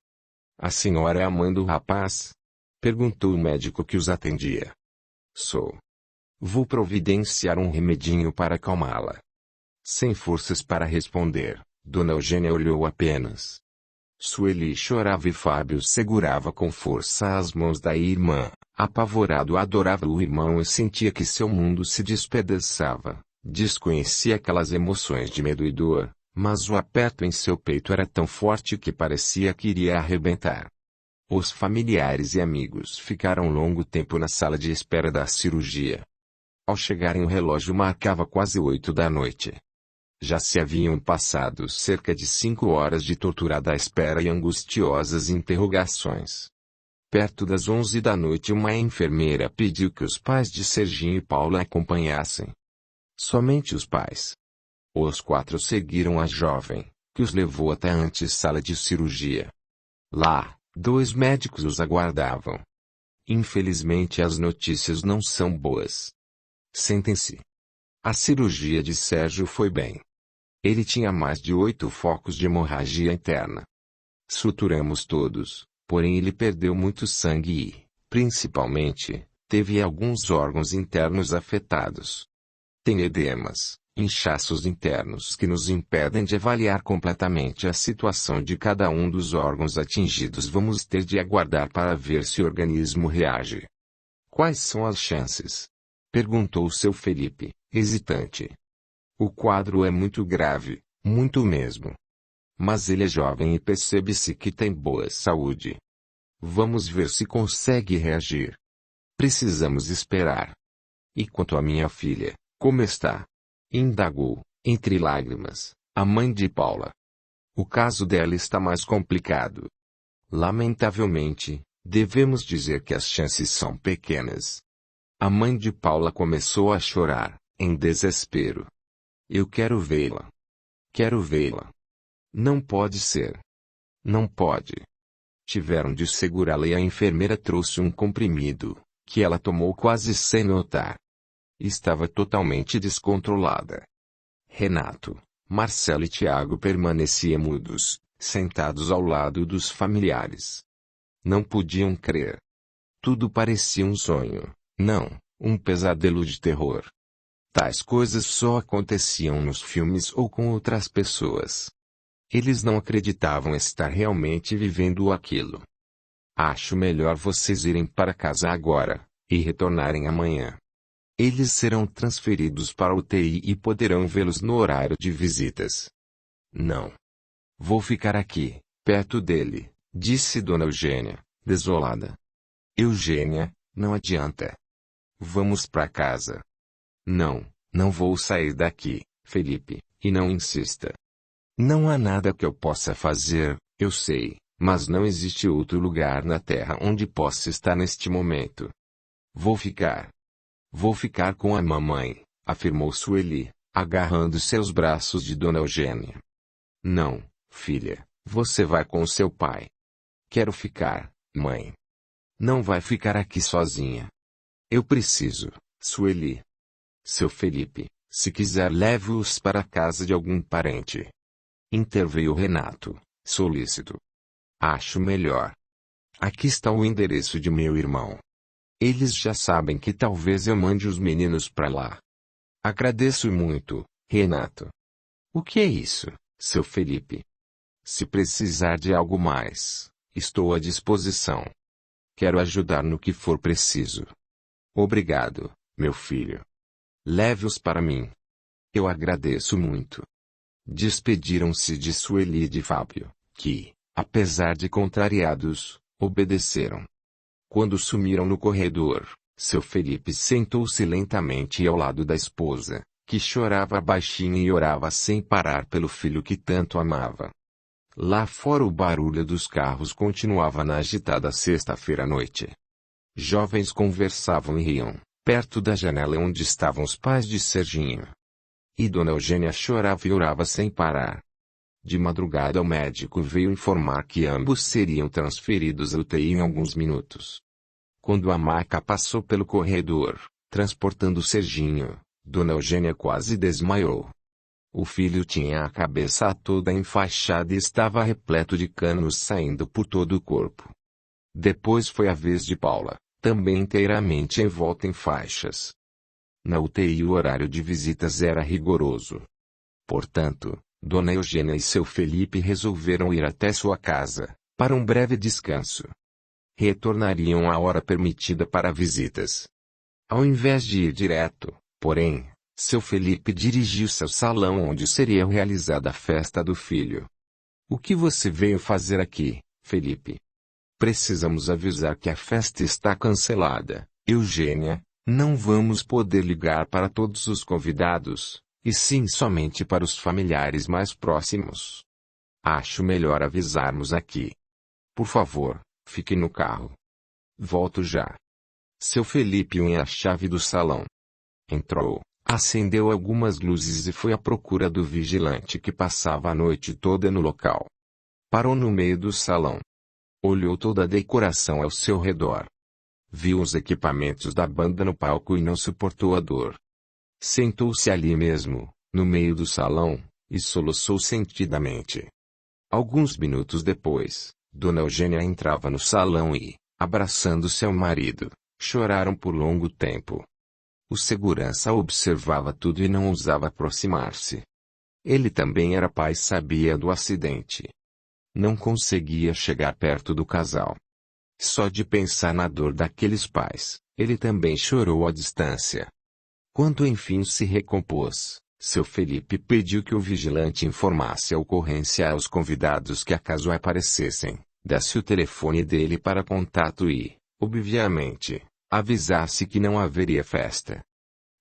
A senhora é a mãe do rapaz? Perguntou o médico que os atendia. Sou. Vou providenciar um remedinho para acalmá-la. Sem forças para responder, Dona Eugênia olhou apenas. Sueli chorava e Fábio segurava com força as mãos da irmã. Apavorado adorava o irmão e sentia que seu mundo se despedaçava. Desconhecia aquelas emoções de medo e dor, mas o aperto em seu peito era tão forte que parecia que iria arrebentar. Os familiares e amigos ficaram longo tempo na sala de espera da cirurgia. Ao chegarem o relógio marcava quase 8 da noite. Já se haviam passado cerca de 5 horas de torturada espera e angustiosas interrogações. Perto das 11 da noite uma enfermeira pediu que os pais de Serginho e Paula acompanhassem. Somente os pais. Os 4 seguiram a jovem, que os levou até a antessala de cirurgia. Lá, 2 médicos os aguardavam. Infelizmente as notícias não são boas. Sentem-se. A cirurgia de Sérgio foi bem. Ele tinha mais de 8 focos de hemorragia interna. Suturamos todos, porém ele perdeu muito sangue e, principalmente, teve alguns órgãos internos afetados. Tem edemas, inchaços internos que nos impedem de avaliar completamente a situação de cada um dos órgãos atingidos. Vamos ter de aguardar para ver se o organismo reage. Quais são as chances? Perguntou seu Felipe, hesitante. O quadro é muito grave, muito mesmo. Mas ele é jovem e percebe-se que tem boa saúde. Vamos ver se consegue reagir. Precisamos esperar. E quanto à minha filha, como está? Indagou, entre lágrimas, a mãe de Paula. O caso dela está mais complicado. Lamentavelmente, devemos dizer que as chances são pequenas. A mãe de Paula começou a chorar, em desespero. Eu quero vê-la. Quero vê-la. Não pode ser. Não pode. Tiveram de segurá-la e a enfermeira trouxe um comprimido, que ela tomou quase sem notar. Estava totalmente descontrolada. Renato, Marcelo e Tiago permaneciam mudos, sentados ao lado dos familiares. Não podiam crer. Tudo parecia um sonho, não, um pesadelo de terror. Tais coisas só aconteciam nos filmes ou com outras pessoas. Eles não acreditavam estar realmente vivendo aquilo. Acho melhor vocês irem para casa agora, e retornarem amanhã. Eles serão transferidos para a UTI e poderão vê-los no horário de visitas. Não. Vou ficar aqui, perto dele, disse Dona Eugênia, desolada. Eugênia, não adianta. Vamos para casa. Não, não vou sair daqui, Felipe, e não insista. Não há nada que eu possa fazer, eu sei, mas não existe outro lugar na Terra onde possa estar neste momento. Vou ficar. Vou ficar com a mamãe, afirmou Sueli, agarrando seus braços de Dona Eugênia. Não, filha, você vai com seu pai. Quero ficar, mãe. Não vai ficar aqui sozinha. Eu preciso, Sueli. Seu Felipe, se quiser leve-os para a casa de algum parente. Interveio Renato, solícito. Acho melhor. Aqui está o endereço de meu irmão. Eles já sabem que talvez eu mande os meninos para lá. Agradeço muito, Renato. O que é isso, seu Felipe? Se precisar de algo mais, estou à disposição. Quero ajudar no que for preciso. Obrigado, meu filho. Leve-os para mim. Eu agradeço muito. Despediram-se de Sueli e de Fábio, que, Apesar de contrariados, obedeceram. Quando sumiram no corredor, seu Felipe sentou-se lentamente ao lado da esposa, que chorava baixinho e orava sem parar pelo filho que tanto amava. Lá fora o barulho dos carros continuava na agitada sexta-feira à noite. Jovens conversavam e riam, perto da janela onde estavam os pais de Serginho. E Dona Eugênia chorava e orava sem parar. De madrugada o médico veio informar que ambos seriam transferidos à UTI em alguns minutos. Quando a maca passou pelo corredor, transportando Serginho, Dona Eugênia quase desmaiou. O filho tinha a cabeça toda enfaixada e estava repleto de canos saindo por todo o corpo. Depois foi a vez de Paula, também inteiramente envolta em faixas. Na UTI o horário de visitas era rigoroso. Portanto, Dona Eugênia e seu Felipe resolveram ir até sua casa, para um breve descanso. Retornariam à hora permitida para visitas. Ao invés de ir direto, porém, seu Felipe dirigiu-se ao salão onde seria realizada a festa do filho. O que você veio fazer aqui, Felipe? Precisamos avisar que a festa está cancelada, Eugênia. Não vamos poder ligar para todos os convidados, e sim somente para os familiares mais próximos. Acho melhor avisarmos aqui. Por favor, fique no carro. Volto já. Seu Felipe unha a chave do salão. Entrou, acendeu algumas luzes e foi à procura do vigilante que passava a noite toda no local. Parou no meio do salão. Olhou toda a decoração ao seu redor. Viu os equipamentos da banda no palco e não suportou a dor. Sentou-se ali mesmo, no meio do salão, e soluçou sentidamente. Alguns minutos depois, Dona Eugênia entrava no salão e, abraçando seu marido, choraram por longo tempo. O segurança observava tudo e não ousava aproximar-se. Ele também era pai e sabia do acidente. Não conseguia chegar perto do casal. Só de pensar na dor daqueles pais, ele também chorou à distância. Quando enfim se recompôs, seu Felipe pediu que o vigilante informasse a ocorrência aos convidados que acaso aparecessem, desse o telefone dele para contato e, obviamente, avisasse que não haveria festa.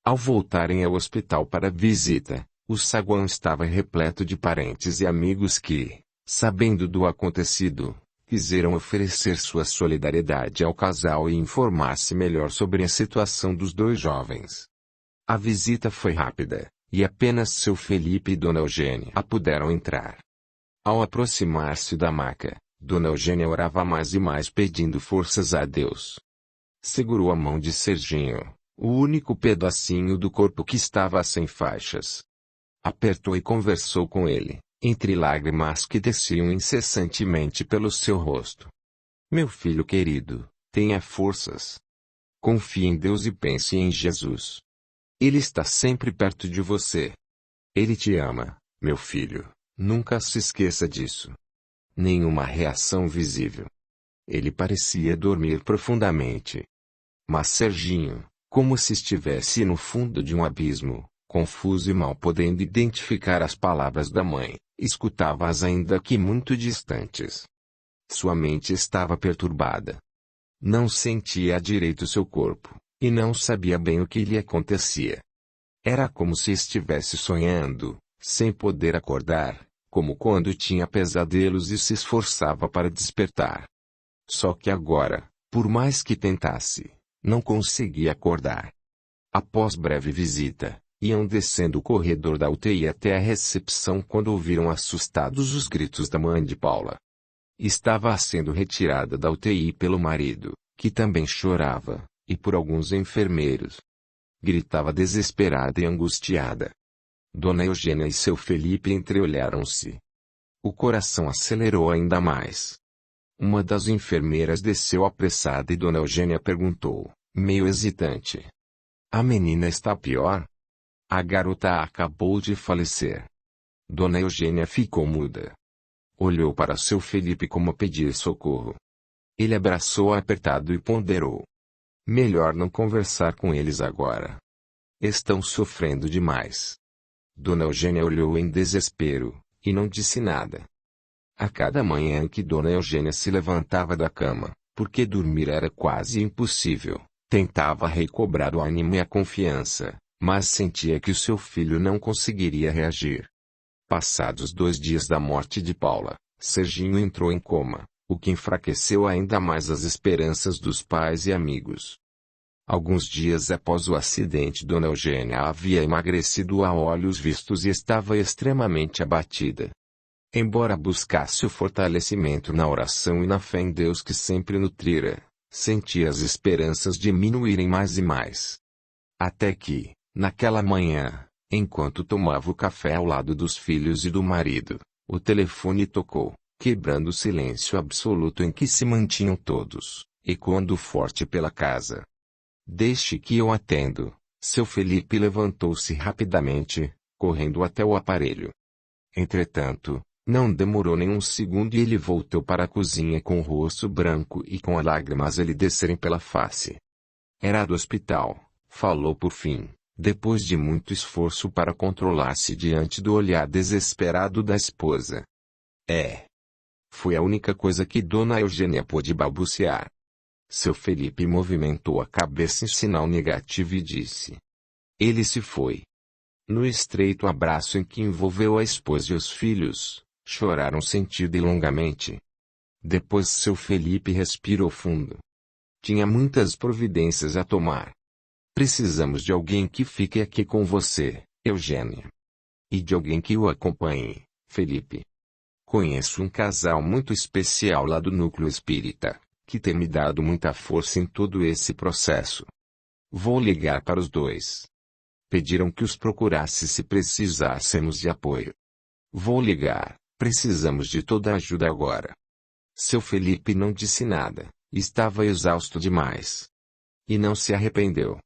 Ao voltarem ao hospital para visita, o saguão estava repleto de parentes e amigos que, sabendo do acontecido, quiseram oferecer sua solidariedade ao casal e informar-se melhor sobre a situação dos dois jovens. A visita foi rápida, e apenas seu Felipe e Dona Eugênia puderam entrar. Ao aproximar-se da maca, Dona Eugênia orava mais e mais pedindo forças a Deus. Segurou a mão de Serginho, o único pedacinho do corpo que estava sem faixas. Apertou e conversou com ele, entre lágrimas que desciam incessantemente pelo seu rosto. Meu filho querido, tenha forças. Confie em Deus e pense em Jesus. Ele está sempre perto de você. Ele te ama, meu filho, nunca se esqueça disso. Nenhuma reação visível. Ele parecia dormir profundamente. Mas Serginho, como se estivesse no fundo de um abismo, confuso e mal podendo identificar as palavras da mãe, escutava-as ainda que muito distantes. Sua mente estava perturbada. Não sentia direito seu corpo, e não sabia bem o que lhe acontecia. Era como se estivesse sonhando, sem poder acordar, como quando tinha pesadelos e se esforçava para despertar. Só que agora, por mais que tentasse, não conseguia acordar. Após breve visita, iam descendo o corredor da UTI até a recepção quando ouviram assustados os gritos da mãe de Paula. Estava sendo retirada da UTI pelo marido, que também chorava, e por alguns enfermeiros. Gritava desesperada e angustiada. Dona Eugênia e seu Felipe entreolharam-se. O coração acelerou ainda mais. Uma das enfermeiras desceu apressada e Dona Eugênia perguntou, meio hesitante: a menina está pior? A garota acabou de falecer. Dona Eugênia ficou muda. Olhou para seu Felipe como a pedir socorro. Ele abraçou-a apertado e ponderou. Melhor não conversar com eles agora. Estão sofrendo demais. Dona Eugênia olhou em desespero, e não disse nada. A cada manhã que Dona Eugênia se levantava da cama, porque dormir era quase impossível, tentava recobrar o ânimo e a confiança, mas sentia que o seu filho não conseguiria reagir. Passados 2 dias da morte de Paula, Serginho entrou em coma, o que enfraqueceu ainda mais as esperanças dos pais e amigos. Alguns dias após o acidente, Dona Eugênia havia emagrecido a olhos vistos e estava extremamente abatida. Embora buscasse o fortalecimento na oração e na fé em Deus que sempre nutrira, sentia as esperanças diminuírem mais e mais. Até que, naquela manhã, enquanto tomava o café ao lado dos filhos e do marido, o telefone tocou, quebrando o silêncio absoluto em que se mantinham todos, ecoando forte pela casa. Deixe que eu atendo. Seu Felipe levantou-se rapidamente, correndo até o aparelho. Entretanto, não demorou nem um segundo e ele voltou para a cozinha com o rosto branco e com as lágrimas a lhe descerem pela face. Era do hospital, falou por fim, depois de muito esforço para controlar-se diante do olhar desesperado da esposa. Foi a única coisa que Dona Eugênia pôde balbuciar. Seu Felipe movimentou a cabeça em sinal negativo e disse: ele se foi. No estreito abraço em que envolveu a esposa e os filhos, choraram sentido e longamente. Depois seu Felipe respirou fundo. Tinha muitas providências a tomar. Precisamos de alguém que fique aqui com você, Eugênia. E de alguém que o acompanhe, Felipe. Conheço um casal muito especial lá do núcleo espírita, que tem me dado muita força em todo esse processo. Vou ligar para os dois. Pediram que os procurasse se precisássemos de apoio. Vou ligar, precisamos de toda a ajuda agora. Seu Felipe não disse nada, estava exausto demais. E não se arrependeu.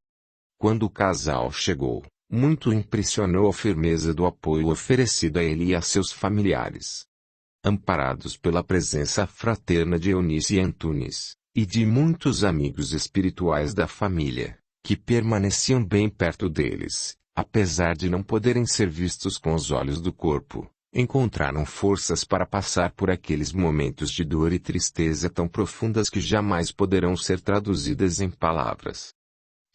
Quando o casal chegou, muito impressionou a firmeza do apoio oferecido a ele e a seus familiares. Amparados pela presença fraterna de Eunice Antunes, e de muitos amigos espirituais da família, que permaneciam bem perto deles, apesar de não poderem ser vistos com os olhos do corpo, encontraram forças para passar por aqueles momentos de dor e tristeza tão profundas que jamais poderão ser traduzidas em palavras.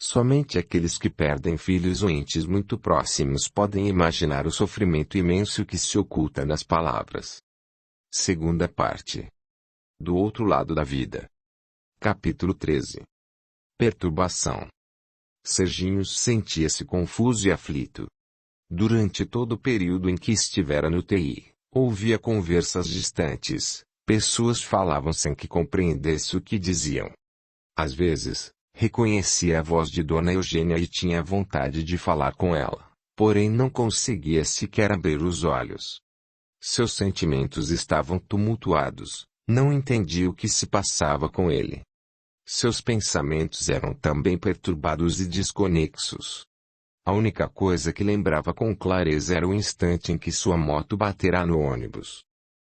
Somente aqueles que perdem filhos ou entes muito próximos podem imaginar o sofrimento imenso que se oculta nas palavras. Segunda parte. Do outro lado da vida. Capítulo 13. Perturbação. Serginho sentia-se confuso e aflito. Durante todo o período em que estivera no UTI, ouvia conversas distantes, pessoas falavam sem que compreendesse o que diziam. Às vezes, reconhecia a voz de Dona Eugênia e tinha vontade de falar com ela, porém não conseguia sequer abrir os olhos. Seus sentimentos estavam tumultuados, não entendia o que se passava com ele. Seus pensamentos eram também perturbados e desconexos. A única coisa que lembrava com clareza era o instante em que sua moto baterá no ônibus.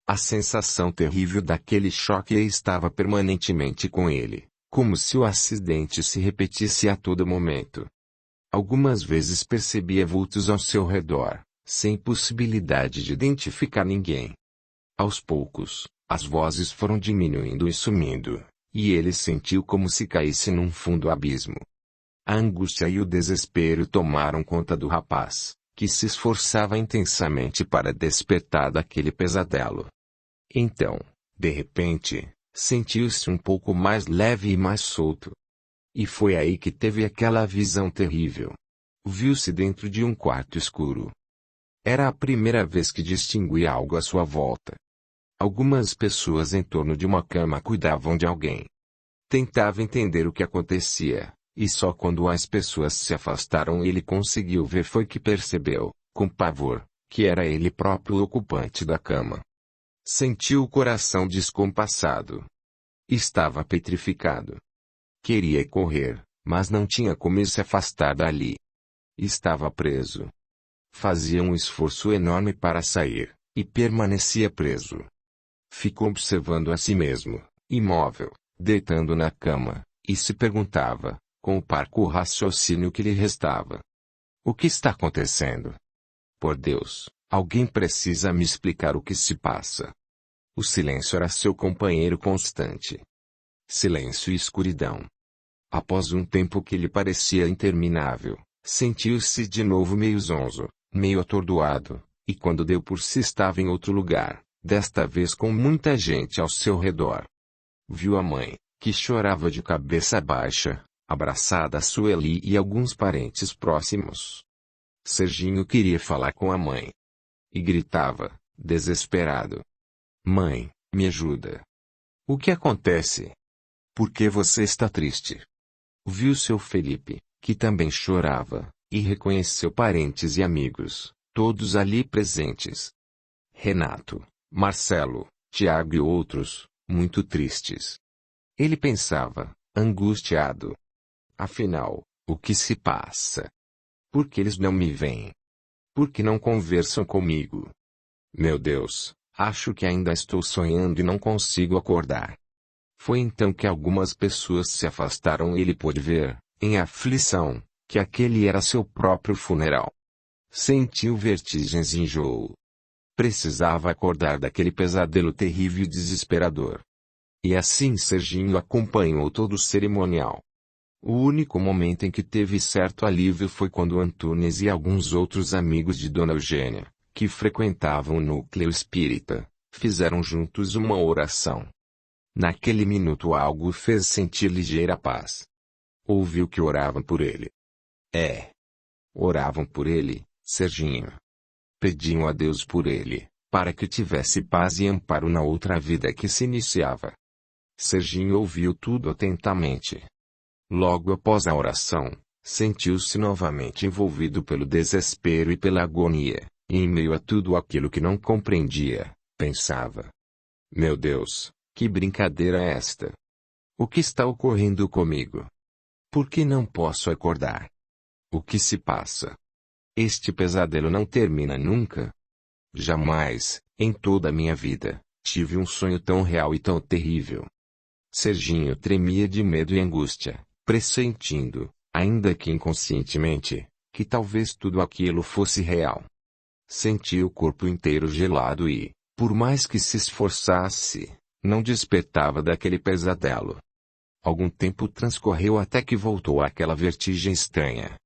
A sensação terrível daquele choque estava permanentemente com ele, como se o acidente se repetisse a todo momento. Algumas vezes percebia vultos ao seu redor, sem possibilidade de identificar ninguém. Aos poucos, as vozes foram diminuindo e sumindo, e ele sentiu como se caísse num fundo abismo. A angústia e o desespero tomaram conta do rapaz, que se esforçava intensamente para despertar daquele pesadelo. Então, de repente, sentiu-se um pouco mais leve e mais solto. E foi aí que teve aquela visão terrível. Viu-se dentro de um quarto escuro. Era a primeira vez que distinguia algo à sua volta. Algumas pessoas em torno de uma cama cuidavam de alguém. Tentava entender o que acontecia, e só quando as pessoas se afastaram ele conseguiu ver foi que percebeu, com pavor, que era ele próprio o ocupante da cama. Sentiu o coração descompassado. Estava petrificado. Queria correr, mas não tinha como se afastar dali. Estava preso. Fazia um esforço enorme para sair, e permanecia preso. Ficou observando a si mesmo, imóvel, deitando na cama, e se perguntava, com o parco raciocínio que lhe restava: o que está acontecendo? Por Deus, alguém precisa me explicar o que se passa. O silêncio era seu companheiro constante. Silêncio e escuridão. Após um tempo que lhe parecia interminável, sentiu-se de novo meio zonzo, meio atordoado, e quando deu por si estava em outro lugar, desta vez com muita gente ao seu redor. Viu a mãe, que chorava de cabeça baixa, abraçada a Sueli e alguns parentes próximos. Serginho queria falar com a mãe. E gritava, desesperado: "Mãe, me ajuda. O que acontece? Por que você está triste?" Viu seu Felipe, que também chorava, e reconheceu parentes e amigos, todos ali presentes. Renato, Marcelo, Tiago e outros, muito tristes. Ele pensava, angustiado. Afinal, o que se passa? Por que eles não me veem? Por que não conversam comigo? Meu Deus, acho que ainda estou sonhando e não consigo acordar. Foi então que algumas pessoas se afastaram e ele pôde ver, em aflição, que aquele era seu próprio funeral. Sentiu vertigens e enjoo. Precisava acordar daquele pesadelo terrível e desesperador. E assim Serginho acompanhou todo o cerimonial. O único momento em que teve certo alívio foi quando Antunes e alguns outros amigos de Dona Eugênia, que frequentavam o núcleo espírita, fizeram juntos uma oração. Naquele minuto algo o fez sentir ligeira paz. Ouviu que oravam por ele. Oravam por ele, Serginho. Pediam a Deus por ele, para que tivesse paz e amparo na outra vida que se iniciava. Serginho ouviu tudo atentamente. Logo após a oração, sentiu-se novamente envolvido pelo desespero e pela agonia, e em meio a tudo aquilo que não compreendia, pensava: "Meu Deus, que brincadeira é esta? O que está ocorrendo comigo? Por que não posso acordar? O que se passa? Este pesadelo não termina nunca. Jamais, em toda a minha vida, tive um sonho tão real e tão terrível." Serginho tremia de medo e angústia, pressentindo, ainda que inconscientemente, que talvez tudo aquilo fosse real. Sentia o corpo inteiro gelado e, por mais que se esforçasse, não despertava daquele pesadelo. Algum tempo transcorreu até que voltou àquela vertigem estranha.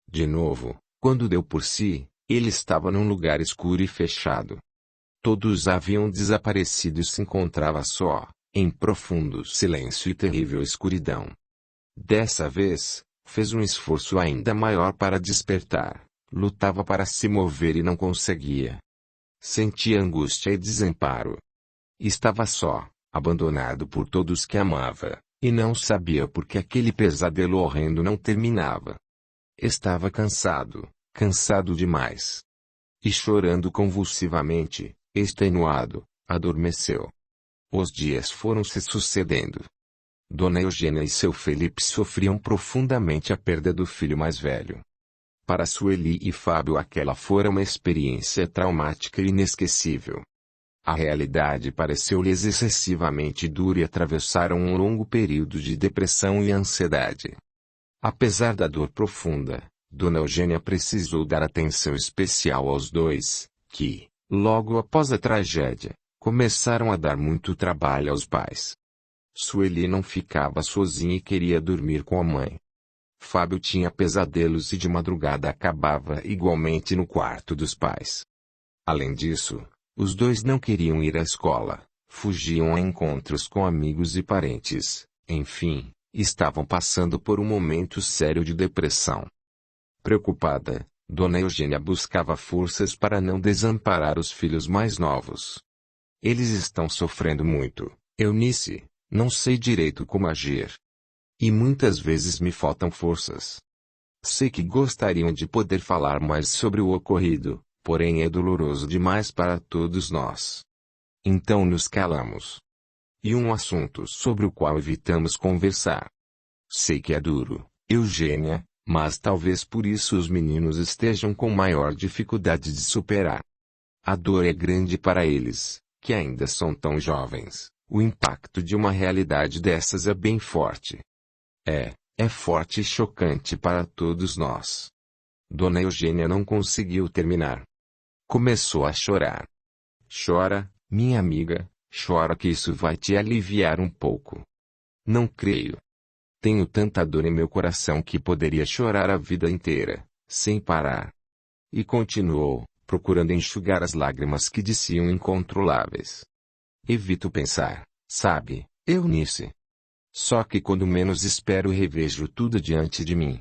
De novo, quando deu por si, ele estava num lugar escuro e fechado. Todos haviam desaparecido e se encontrava só, em profundo silêncio e terrível escuridão. Dessa vez, fez um esforço ainda maior para despertar, lutava para se mover e não conseguia. Sentia angústia e desamparo. Estava só, abandonado por todos que amava, e não sabia por que aquele pesadelo horrendo não terminava. Estava cansado, cansado demais. E chorando convulsivamente, extenuado, adormeceu. Os dias foram se sucedendo. Dona Eugênia e seu Felipe sofriam profundamente a perda do filho mais velho. Para Sueli e Fábio aquela fora uma experiência traumática e inesquecível. A realidade pareceu-lhes excessivamente dura e atravessaram um longo período de depressão e ansiedade. Apesar da dor profunda, Dona Eugênia precisou dar atenção especial aos dois, que, logo após a tragédia, começaram a dar muito trabalho aos pais. Sueli não ficava sozinha e queria dormir com a mãe. Fábio tinha pesadelos e de madrugada acabava igualmente no quarto dos pais. Além disso, os dois não queriam ir à escola, fugiam a encontros com amigos e parentes, enfim, estavam passando por um momento sério de depressão. Preocupada, Dona Eugênia buscava forças para não desamparar os filhos mais novos. Eles estão sofrendo muito, Eunice, não sei direito como agir. E muitas vezes me faltam forças. Sei que gostariam de poder falar mais sobre o ocorrido, porém é doloroso demais para todos nós. Então nos calamos. E um assunto sobre o qual evitamos conversar. Sei que é duro, Eugênia, mas talvez por isso os meninos estejam com maior dificuldade de superar. A dor é grande para eles, que ainda são tão jovens. O impacto de uma realidade dessas é bem forte. É forte e chocante para todos nós. Dona Eugênia não conseguiu terminar. Começou a chorar. Chora, minha amiga, Chora que isso vai te aliviar um pouco. Não creio. Tenho tanta dor em meu coração que poderia chorar a vida inteira, sem parar. E continuou, procurando enxugar as lágrimas que desciam incontroláveis. Evito pensar, sabe, Eunice. Só que quando menos espero revejo tudo diante de mim.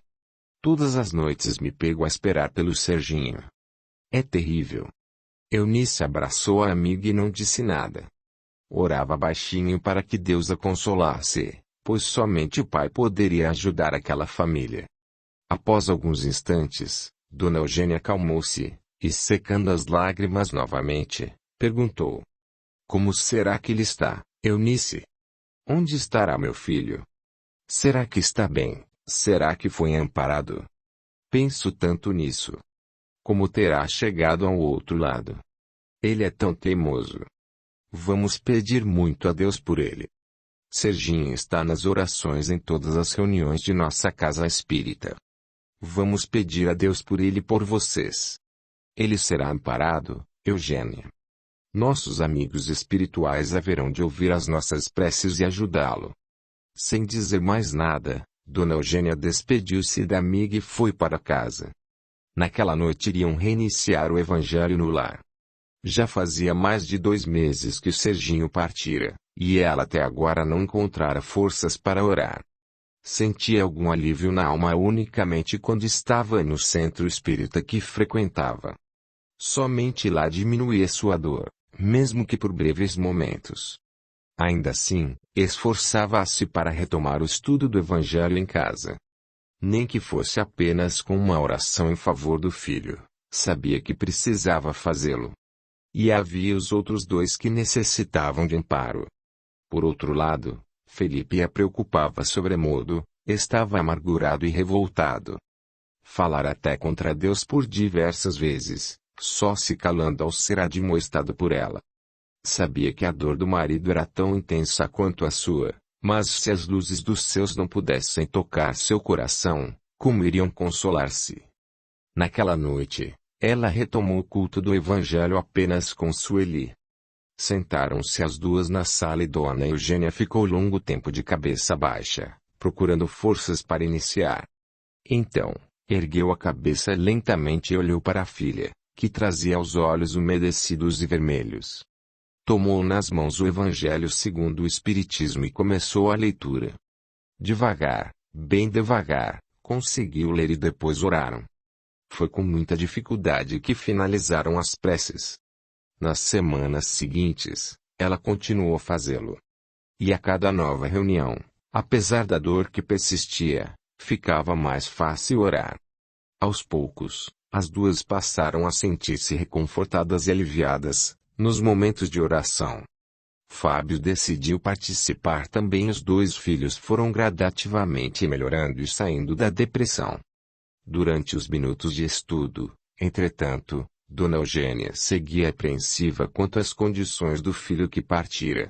Todas as noites me pego a esperar pelo Serginho. É terrível. Eunice abraçou a amiga e não disse nada. Orava baixinho para que Deus a consolasse, pois somente o pai poderia ajudar aquela família. Após alguns instantes, Dona Eugênia acalmou-se, e secando as lágrimas novamente, perguntou. Como será que ele está, Eunice? Onde estará meu filho? Será que está bem? Será que foi amparado? Penso tanto nisso. Como terá chegado ao outro lado? Ele é tão teimoso. Vamos pedir muito a Deus por ele. Serginho está nas orações em todas as reuniões de nossa casa espírita. Vamos pedir a Deus por ele e por vocês. Ele será amparado, Eugênia. Nossos amigos espirituais haverão de ouvir as nossas preces e ajudá-lo. Sem dizer mais nada, Dona Eugênia despediu-se da amiga e foi para casa. Naquela noite iriam reiniciar o evangelho no lar. Já fazia mais de 2 meses que Serginho partira, e ela até agora não encontrara forças para orar. Sentia algum alívio na alma unicamente quando estava no centro espírita que frequentava. Somente lá diminuía sua dor, mesmo que por breves momentos. Ainda assim, esforçava-se para retomar o estudo do Evangelho em casa. Nem que fosse apenas com uma oração em favor do filho, sabia que precisava fazê-lo. E havia os outros 2 que necessitavam de amparo. Por outro lado, Felipe a preocupava sobremodo, estava amargurado e revoltado. Falara até contra Deus por diversas vezes, só se calando ao ser admoestado por ela. Sabia que a dor do marido era tão intensa quanto a sua, mas se as luzes dos céus não pudessem tocar seu coração, como iriam consolar-se? Naquela noite, ela retomou o culto do Evangelho apenas com Sueli. Sentaram-se as 2 na sala e Dona Eugênia ficou longo tempo de cabeça baixa, procurando forças para iniciar. Então, ergueu a cabeça lentamente e olhou para a filha, que trazia os olhos umedecidos e vermelhos. Tomou nas mãos o Evangelho segundo o Espiritismo e começou a leitura. Devagar, bem devagar, conseguiu ler e depois oraram. Foi com muita dificuldade que finalizaram as preces. Nas semanas seguintes, ela continuou a fazê-lo. E a cada nova reunião, apesar da dor que persistia, ficava mais fácil orar. Aos poucos, as 2 passaram a sentir-se reconfortadas e aliviadas, nos momentos de oração. Fábio decidiu participar também. Os 2 filhos foram gradativamente melhorando e saindo da depressão. Durante os minutos de estudo, entretanto, Dona Eugênia seguia apreensiva quanto às condições do filho que partira.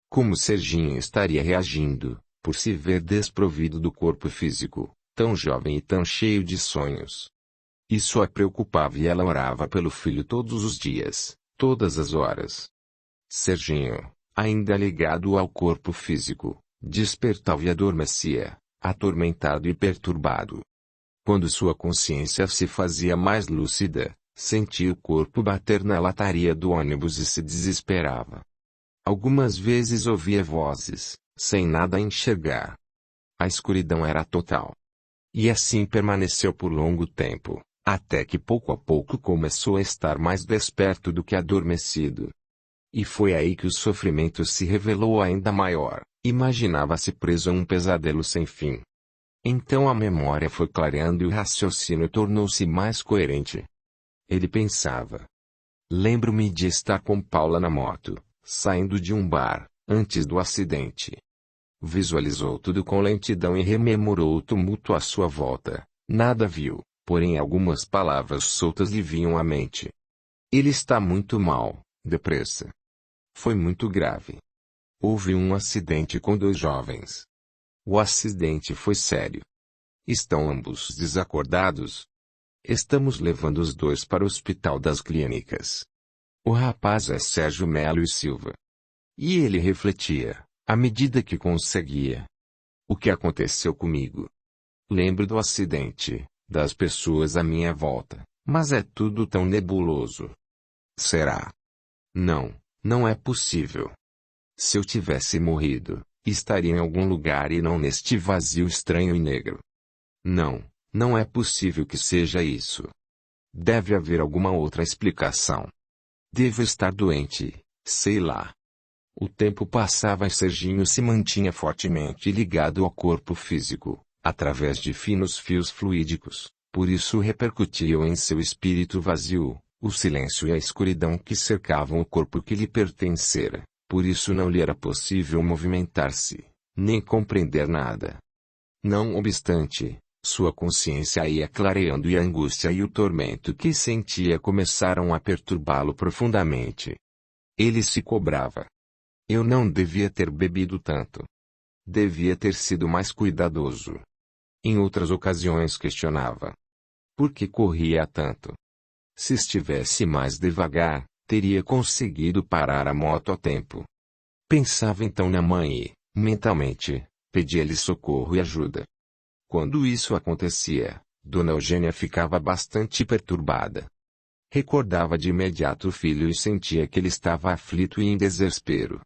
Como Serginho estaria reagindo, por se ver desprovido do corpo físico, tão jovem e tão cheio de sonhos? Isso a preocupava e ela orava pelo filho todos os dias, todas as horas. Serginho, ainda ligado ao corpo físico, despertava e adormecia, atormentado e perturbado. Quando sua consciência se fazia mais lúcida, sentia o corpo bater na lataria do ônibus e se desesperava. Algumas vezes ouvia vozes, sem nada enxergar. A escuridão era total. E assim permaneceu por longo tempo, até que pouco a pouco começou a estar mais desperto do que adormecido. E foi aí que o sofrimento se revelou ainda maior, imaginava-se preso a um pesadelo sem fim. Então a memória foi clareando e o raciocínio tornou-se mais coerente. Ele pensava. Lembro-me de estar com Paula na moto, saindo de um bar, antes do acidente. Visualizou tudo com lentidão e rememorou o tumulto à sua volta. Nada viu, porém algumas palavras soltas lhe vinham à mente. Ele está muito mal, depressa. Foi muito grave. Houve um acidente com 2 jovens. O acidente foi sério. Estão ambos desacordados? Estamos levando os 2 para o Hospital das Clínicas. O rapaz é Sérgio Melo e Silva. E ele refletia, à medida que conseguia. O que aconteceu comigo? Lembro do acidente, das pessoas à minha volta, mas é tudo tão nebuloso. Será? Não, não é possível. Se eu tivesse morrido, estaria em algum lugar e não neste vazio estranho e negro. Não, não é possível que seja isso. Deve haver alguma outra explicação. Devo estar doente, sei lá. O tempo passava e Serginho se mantinha fortemente ligado ao corpo físico, através de finos fios fluídicos, por isso repercutiam em seu espírito vazio, o silêncio e a escuridão que cercavam o corpo que lhe pertencera, por isso não lhe era possível movimentar-se, nem compreender nada. Não obstante, sua consciência ia clareando e a angústia e o tormento que sentia começaram a perturbá-lo profundamente. Ele se cobrava. Eu não devia ter bebido tanto. Devia ter sido mais cuidadoso. Em outras ocasiões questionava. Por que corria tanto? Se estivesse mais devagar, teria conseguido parar a moto a tempo. Pensava então na mãe e, mentalmente, pedia-lhe socorro e ajuda. Quando isso acontecia, Dona Eugênia ficava bastante perturbada. Recordava de imediato o filho e sentia que ele estava aflito e em desespero.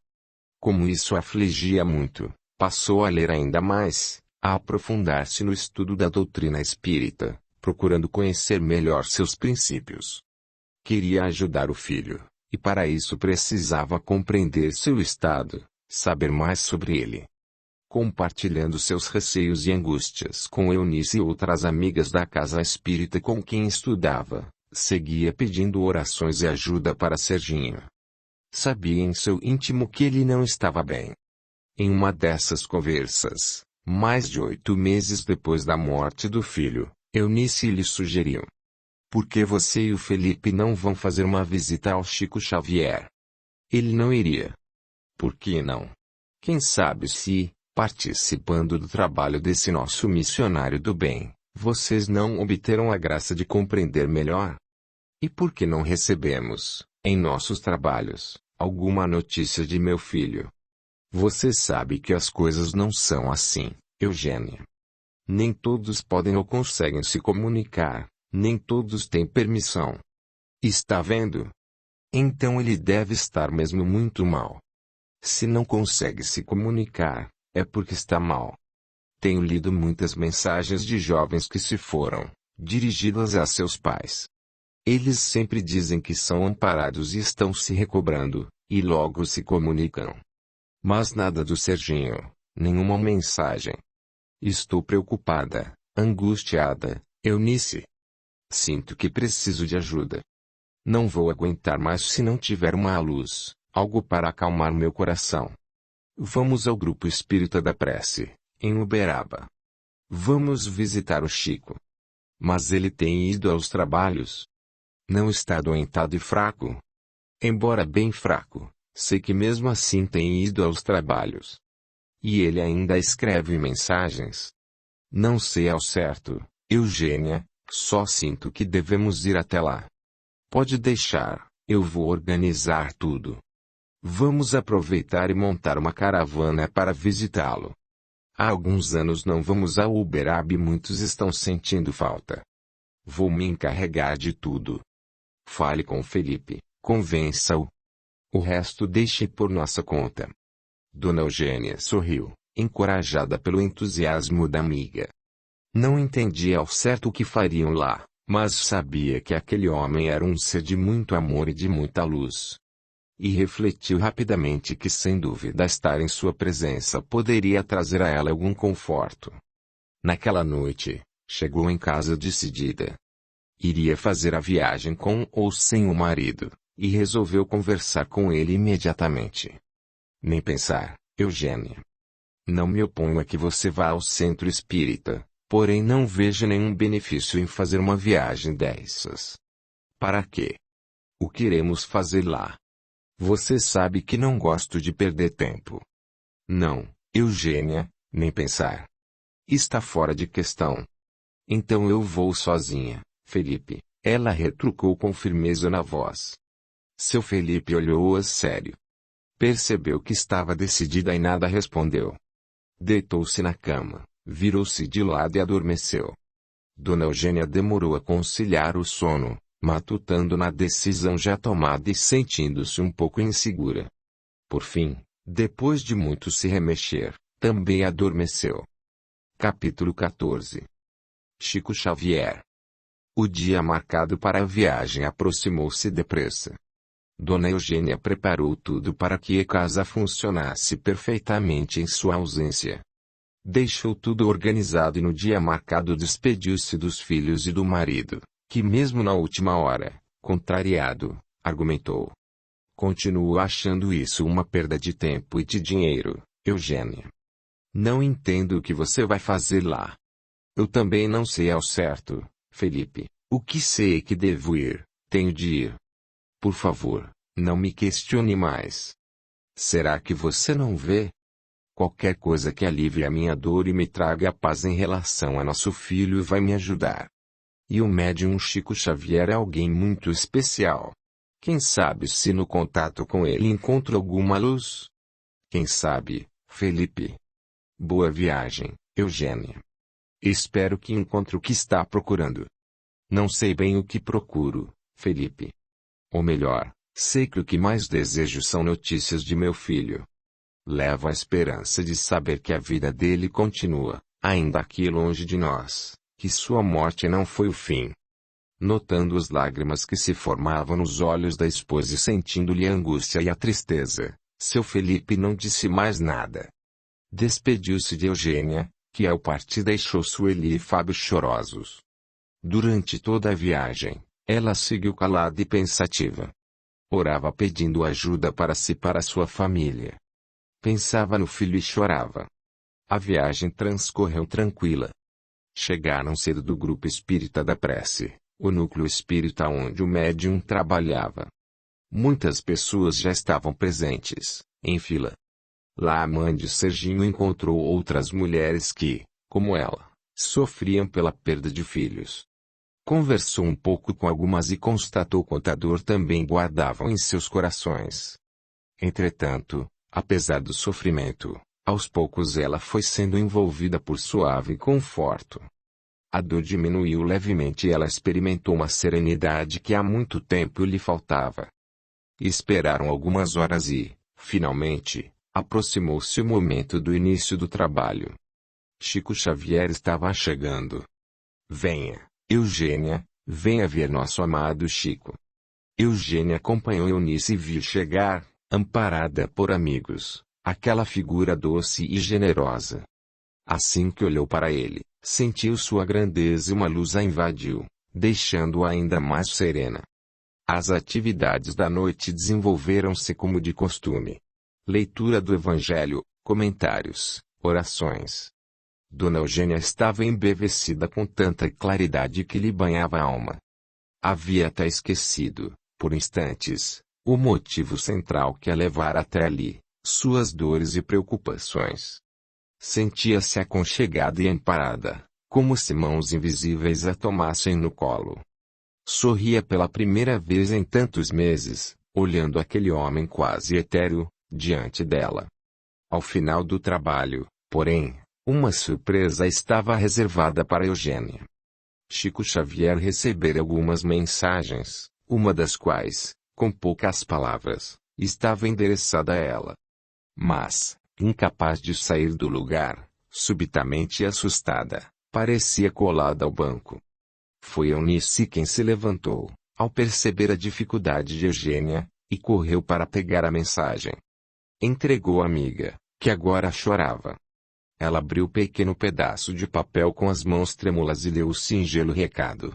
Como isso afligia muito, passou a ler ainda mais, a aprofundar-se no estudo da doutrina espírita, procurando conhecer melhor seus princípios. Queria ajudar o filho, e para isso precisava compreender seu estado, saber mais sobre ele. Compartilhando seus receios e angústias com Eunice e outras amigas da casa espírita com quem estudava, seguia pedindo orações e ajuda para Serginho. Sabia em seu íntimo que ele não estava bem. Em uma dessas conversas, mais de 8 meses depois da morte do filho, Eunice lhe sugeriu: por que você e o Felipe não vão fazer uma visita ao Chico Xavier? Ele não iria. Por que não? Quem sabe se, participando do trabalho desse nosso missionário do bem, vocês não obterão a graça de compreender melhor? E por que não recebemos, em nossos trabalhos, alguma notícia de meu filho? Você sabe que as coisas não são assim, Eugênia. Nem todos podem ou conseguem se comunicar, nem todos têm permissão. Está vendo? Então ele deve estar mesmo muito mal. Se não consegue se comunicar, é porque está mal. Tenho lido muitas mensagens de jovens que se foram, dirigidas a seus pais. Eles sempre dizem que são amparados e estão se recobrando, e logo se comunicam. Mas nada do Serginho, nenhuma mensagem. Estou preocupada, angustiada, Eunice. Sinto que preciso de ajuda. Não vou aguentar mais se não tiver uma luz, algo para acalmar meu coração. Vamos ao grupo espírita da prece, em Uberaba. Vamos visitar o Chico. Mas ele tem ido aos trabalhos. Não está adoentado e fraco? Embora bem fraco, sei que mesmo assim tem ido aos trabalhos. E ele ainda escreve mensagens. Não sei ao certo, Eugênia, só sinto que devemos ir até lá. Pode deixar, eu vou organizar tudo. Vamos aproveitar e montar uma caravana para visitá-lo. Há alguns anos não vamos a Uberaba e muitos estão sentindo falta. Vou me encarregar de tudo. Fale com Felipe, convença-o. O resto deixe por nossa conta. Dona Eugênia sorriu, encorajada pelo entusiasmo da amiga. Não entendia ao certo o que fariam lá, mas sabia que aquele homem era um ser de muito amor e de muita luz. E refletiu rapidamente que sem dúvida estar em sua presença poderia trazer a ela algum conforto. Naquela noite, chegou em casa decidida. Iria fazer a viagem com ou sem o marido, e resolveu conversar com ele imediatamente. Nem pensar, Eugênia. Não me oponho a que você vá ao centro espírita, porém não vejo nenhum benefício em fazer uma viagem dessas. Para quê? O que iremos fazer lá? Você sabe que não gosto de perder tempo. Não, Eugênia, nem pensar. Está fora de questão. Então eu vou sozinha, Felipe, ela retrucou com firmeza na voz. Seu Felipe olhou-a sério. Percebeu que estava decidida e nada respondeu. Deitou-se na cama, virou-se de lado e adormeceu. Dona Eugênia demorou a conciliar o sono, matutando na decisão já tomada e sentindo-se um pouco insegura. Por fim, depois de muito se remexer, também adormeceu. Capítulo 14. Chico Xavier. O dia marcado para a viagem aproximou-se depressa. Dona Eugênia preparou tudo para que a casa funcionasse perfeitamente em sua ausência. Deixou tudo organizado e no dia marcado despediu-se dos filhos e do marido, que mesmo na última hora, contrariado, argumentou. Continuo achando isso uma perda de tempo e de dinheiro, Eugênia. Não entendo o que você vai fazer lá. Eu também não sei ao certo, Felipe. O que sei é que devo ir, tenho de ir. Por favor, não me questione mais. Será que você não vê? Qualquer coisa que alivie a minha dor e me traga a paz em relação a nosso filho vai me ajudar. E o médium Chico Xavier é alguém muito especial. Quem sabe se no contato com ele encontro alguma luz? Quem sabe, Felipe? Boa viagem, Eugênia. Espero que encontre o que está procurando. Não sei bem o que procuro, Felipe. Ou melhor, sei que o que mais desejo são notícias de meu filho. Levo a esperança de saber que a vida dele continua, ainda aqui longe de nós, que sua morte não foi o fim. Notando as lágrimas que se formavam nos olhos da esposa e sentindo-lhe a angústia e a tristeza, seu Felipe não disse mais nada. Despediu-se de Eugênia, que ao partir deixou Sueli e Fábio chorosos. Durante toda a viagem, ela seguiu calada e pensativa. Orava pedindo ajuda para si e para sua família. Pensava no filho e chorava. A viagem transcorreu tranquila. Chegaram cedo do grupo espírita da prece, o núcleo espírita onde o médium trabalhava. Muitas pessoas já estavam presentes, em fila. Lá a mãe de Serginho encontrou outras mulheres que, como ela, sofriam pela perda de filhos. Conversou um pouco com algumas e constatou quanta dor também guardavam em seus corações. Entretanto, apesar do sofrimento, aos poucos ela foi sendo envolvida por suave conforto. A dor diminuiu levemente e ela experimentou uma serenidade que há muito tempo lhe faltava. Esperaram algumas horas e, finalmente, aproximou-se o momento do início do trabalho. Chico Xavier estava chegando. Venha, Eugênia, venha ver nosso amado Chico. Eugênia acompanhou Eunice e viu chegar, amparada por amigos, aquela figura doce e generosa. Assim que olhou para ele, sentiu sua grandeza e uma luz a invadiu, deixando-a ainda mais serena. As atividades da noite desenvolveram-se como de costume. Leitura do Evangelho, comentários, orações. Dona Eugênia estava embevecida com tanta claridade que lhe banhava a alma. Havia até esquecido, por instantes, o motivo central que a levara até ali, suas dores e preocupações. Sentia-se aconchegada e amparada, como se mãos invisíveis a tomassem no colo. Sorria pela primeira vez em tantos meses, olhando aquele homem quase etéreo, diante dela. Ao final do trabalho, porém, uma surpresa estava reservada para Eugênia. Chico Xavier recebera algumas mensagens, uma das quais, com poucas palavras, estava endereçada a ela. Mas, incapaz de sair do lugar, subitamente assustada, parecia colada ao banco. Foi Eunice quem se levantou, ao perceber a dificuldade de Eugênia, e correu para pegar a mensagem. Entregou à amiga, que agora chorava. Ela abriu o pequeno pedaço de papel com as mãos trêmulas e leu o singelo recado.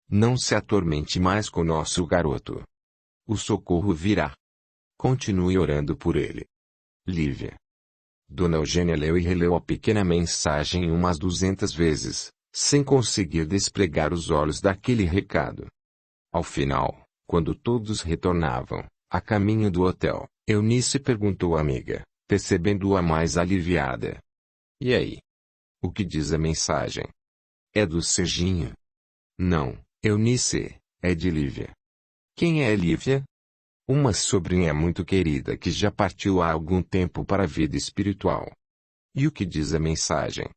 Não se atormente mais com nosso garoto. O socorro virá. Continue orando por ele. Lívia. Dona Eugênia leu e releu a pequena mensagem umas 200 vezes, sem conseguir despregar os olhos daquele recado. Ao final, quando todos retornavam, a caminho do hotel, Eunice perguntou à amiga, percebendo-a mais aliviada. E aí? O que diz a mensagem? É do Serginho? Não, Eunice, é de Lívia. Quem é Lívia? Uma sobrinha muito querida que já partiu há algum tempo para a vida espiritual. E o que diz a mensagem?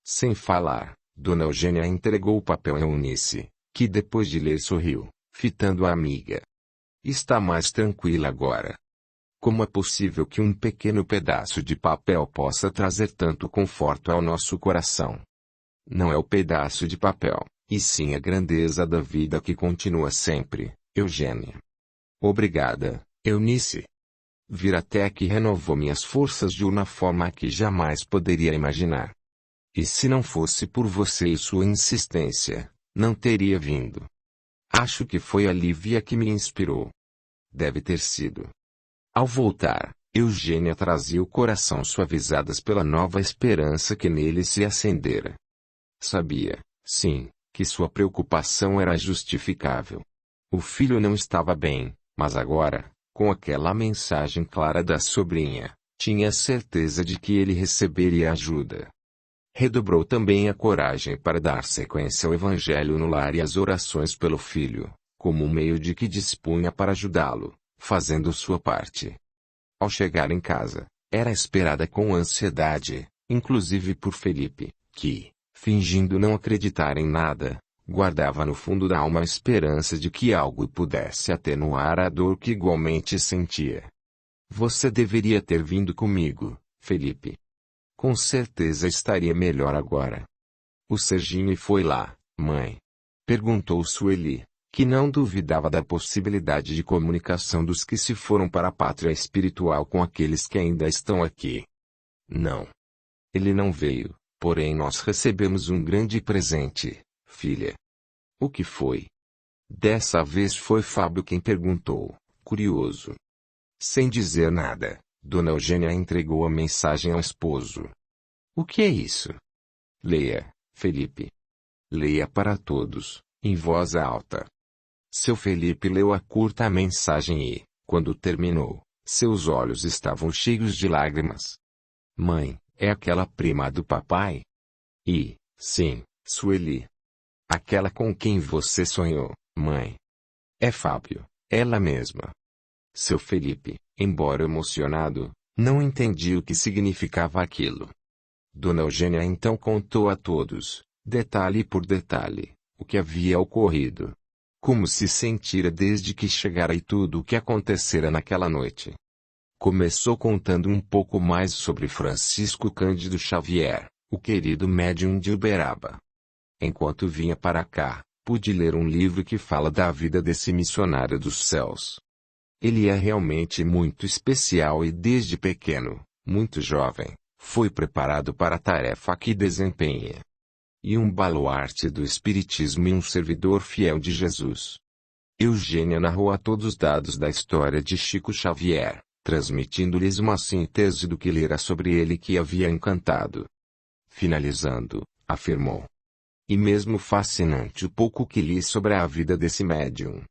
Sem falar, Dona Eugênia entregou o papel a Eunice, que depois de ler sorriu, fitando a amiga. Está mais tranquila agora. Como é possível que um pequeno pedaço de papel possa trazer tanto conforto ao nosso coração? Não é o pedaço de papel, e sim a grandeza da vida que continua sempre, Eugênia. Obrigada, Eunice. Vir até aqui renovou minhas forças de uma forma que jamais poderia imaginar. E se não fosse por você e sua insistência, não teria vindo. Acho que foi a Lívia que me inspirou. Deve ter sido. Ao voltar, Eugênia trazia o coração suavizadas pela nova esperança que nele se acendera. Sabia, sim, que sua preocupação era justificável. O filho não estava bem, mas agora, com aquela mensagem clara da sobrinha, tinha certeza de que ele receberia ajuda. Redobrou também a coragem para dar sequência ao evangelho no lar e às orações pelo filho, como um meio de que dispunha para ajudá-lo, fazendo sua parte. Ao chegar em casa, era esperada com ansiedade, inclusive por Felipe, que, fingindo não acreditar em nada, guardava no fundo da alma a esperança de que algo pudesse atenuar a dor que igualmente sentia. Você deveria ter vindo comigo, Felipe. Com certeza estaria melhor agora. O Serginho foi lá, mãe? Perguntou Sueli, que não duvidava da possibilidade de comunicação dos que se foram para a pátria espiritual com aqueles que ainda estão aqui. Não. Ele não veio, porém nós recebemos um grande presente, filha. O que foi? Dessa vez foi Fábio quem perguntou, curioso. Sem dizer nada, Dona Eugênia entregou a mensagem ao esposo. O que é isso? Leia, Felipe. Leia para todos, em voz alta. Seu Felipe leu a curta mensagem e, quando terminou, seus olhos estavam cheios de lágrimas. Mãe, é aquela prima do papai? E, sim, Sueli. Aquela com quem você sonhou, mãe. É Fábio, ela mesma. Seu Felipe, embora emocionado, não entendia o que significava aquilo. Dona Eugênia então contou a todos, detalhe por detalhe, o que havia ocorrido. Como se sentira desde que chegara e tudo o que acontecera naquela noite. Começou contando um pouco mais sobre Francisco Cândido Xavier, o querido médium de Uberaba. Enquanto vinha para cá, pude ler um livro que fala da vida desse missionário dos céus. Ele é realmente muito especial e desde pequeno, muito jovem, foi preparado para a tarefa que desempenha. E um baluarte do Espiritismo e um servidor fiel de Jesus. Eugênia narrou a todos os dados da história de Chico Xavier, transmitindo-lhes uma síntese do que lera sobre ele que havia encantado. Finalizando, afirmou. E mesmo fascinante o pouco que li sobre a vida desse médium.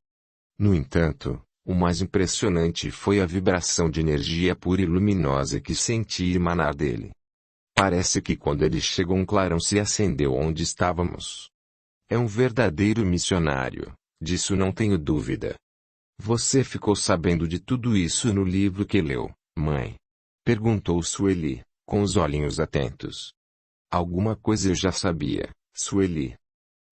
No entanto, o mais impressionante foi a vibração de energia pura e luminosa que senti emanar dele. Parece que quando ele chegou um clarão se acendeu onde estávamos. É um verdadeiro missionário, disso não tenho dúvida. Você ficou sabendo de tudo isso no livro que leu, mãe? Perguntou Sueli, com os olhinhos atentos. Alguma coisa eu já sabia, Sueli.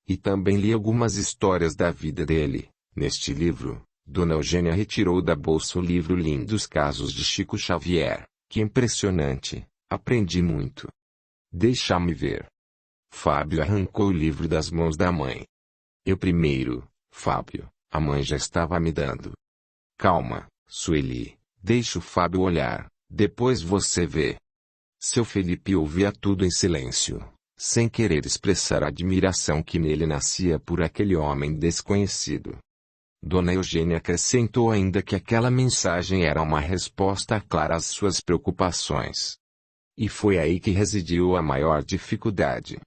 E também li algumas histórias da vida dele, neste livro. Dona Eugênia retirou da bolsa o livro Lindos Casos de Chico Xavier. Que impressionante, aprendi muito. Deixa-me ver. Fábio arrancou o livro das mãos da mãe. Eu primeiro, Fábio, a mãe já estava me dando. Calma, Sueli, deixa o Fábio olhar, depois você vê. Seu Felipe ouvia tudo em silêncio, sem querer expressar a admiração que nele nascia por aquele homem desconhecido. Dona Eugênia acrescentou ainda que aquela mensagem era uma resposta clara às suas preocupações. E foi aí que residiu a maior dificuldade.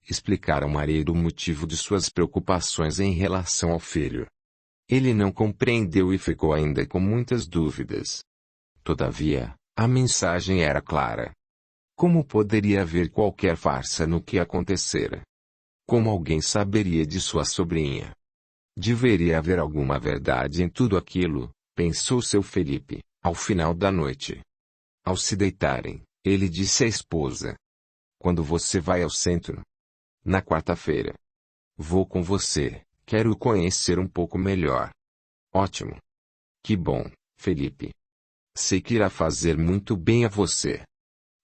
Explicar ao marido o motivo de suas preocupações em relação ao filho. Ele não compreendeu e ficou ainda com muitas dúvidas. Todavia, a mensagem era clara. Como poderia haver qualquer farsa no que acontecera? Como alguém saberia de sua sobrinha? Deveria haver alguma verdade em tudo aquilo, pensou seu Felipe, ao final da noite. Ao se deitarem, ele disse à esposa: quando você vai ao centro? Na quarta-feira. Vou com você, quero o conhecer um pouco melhor. Ótimo. Que bom, Felipe. Sei que irá fazer muito bem a você.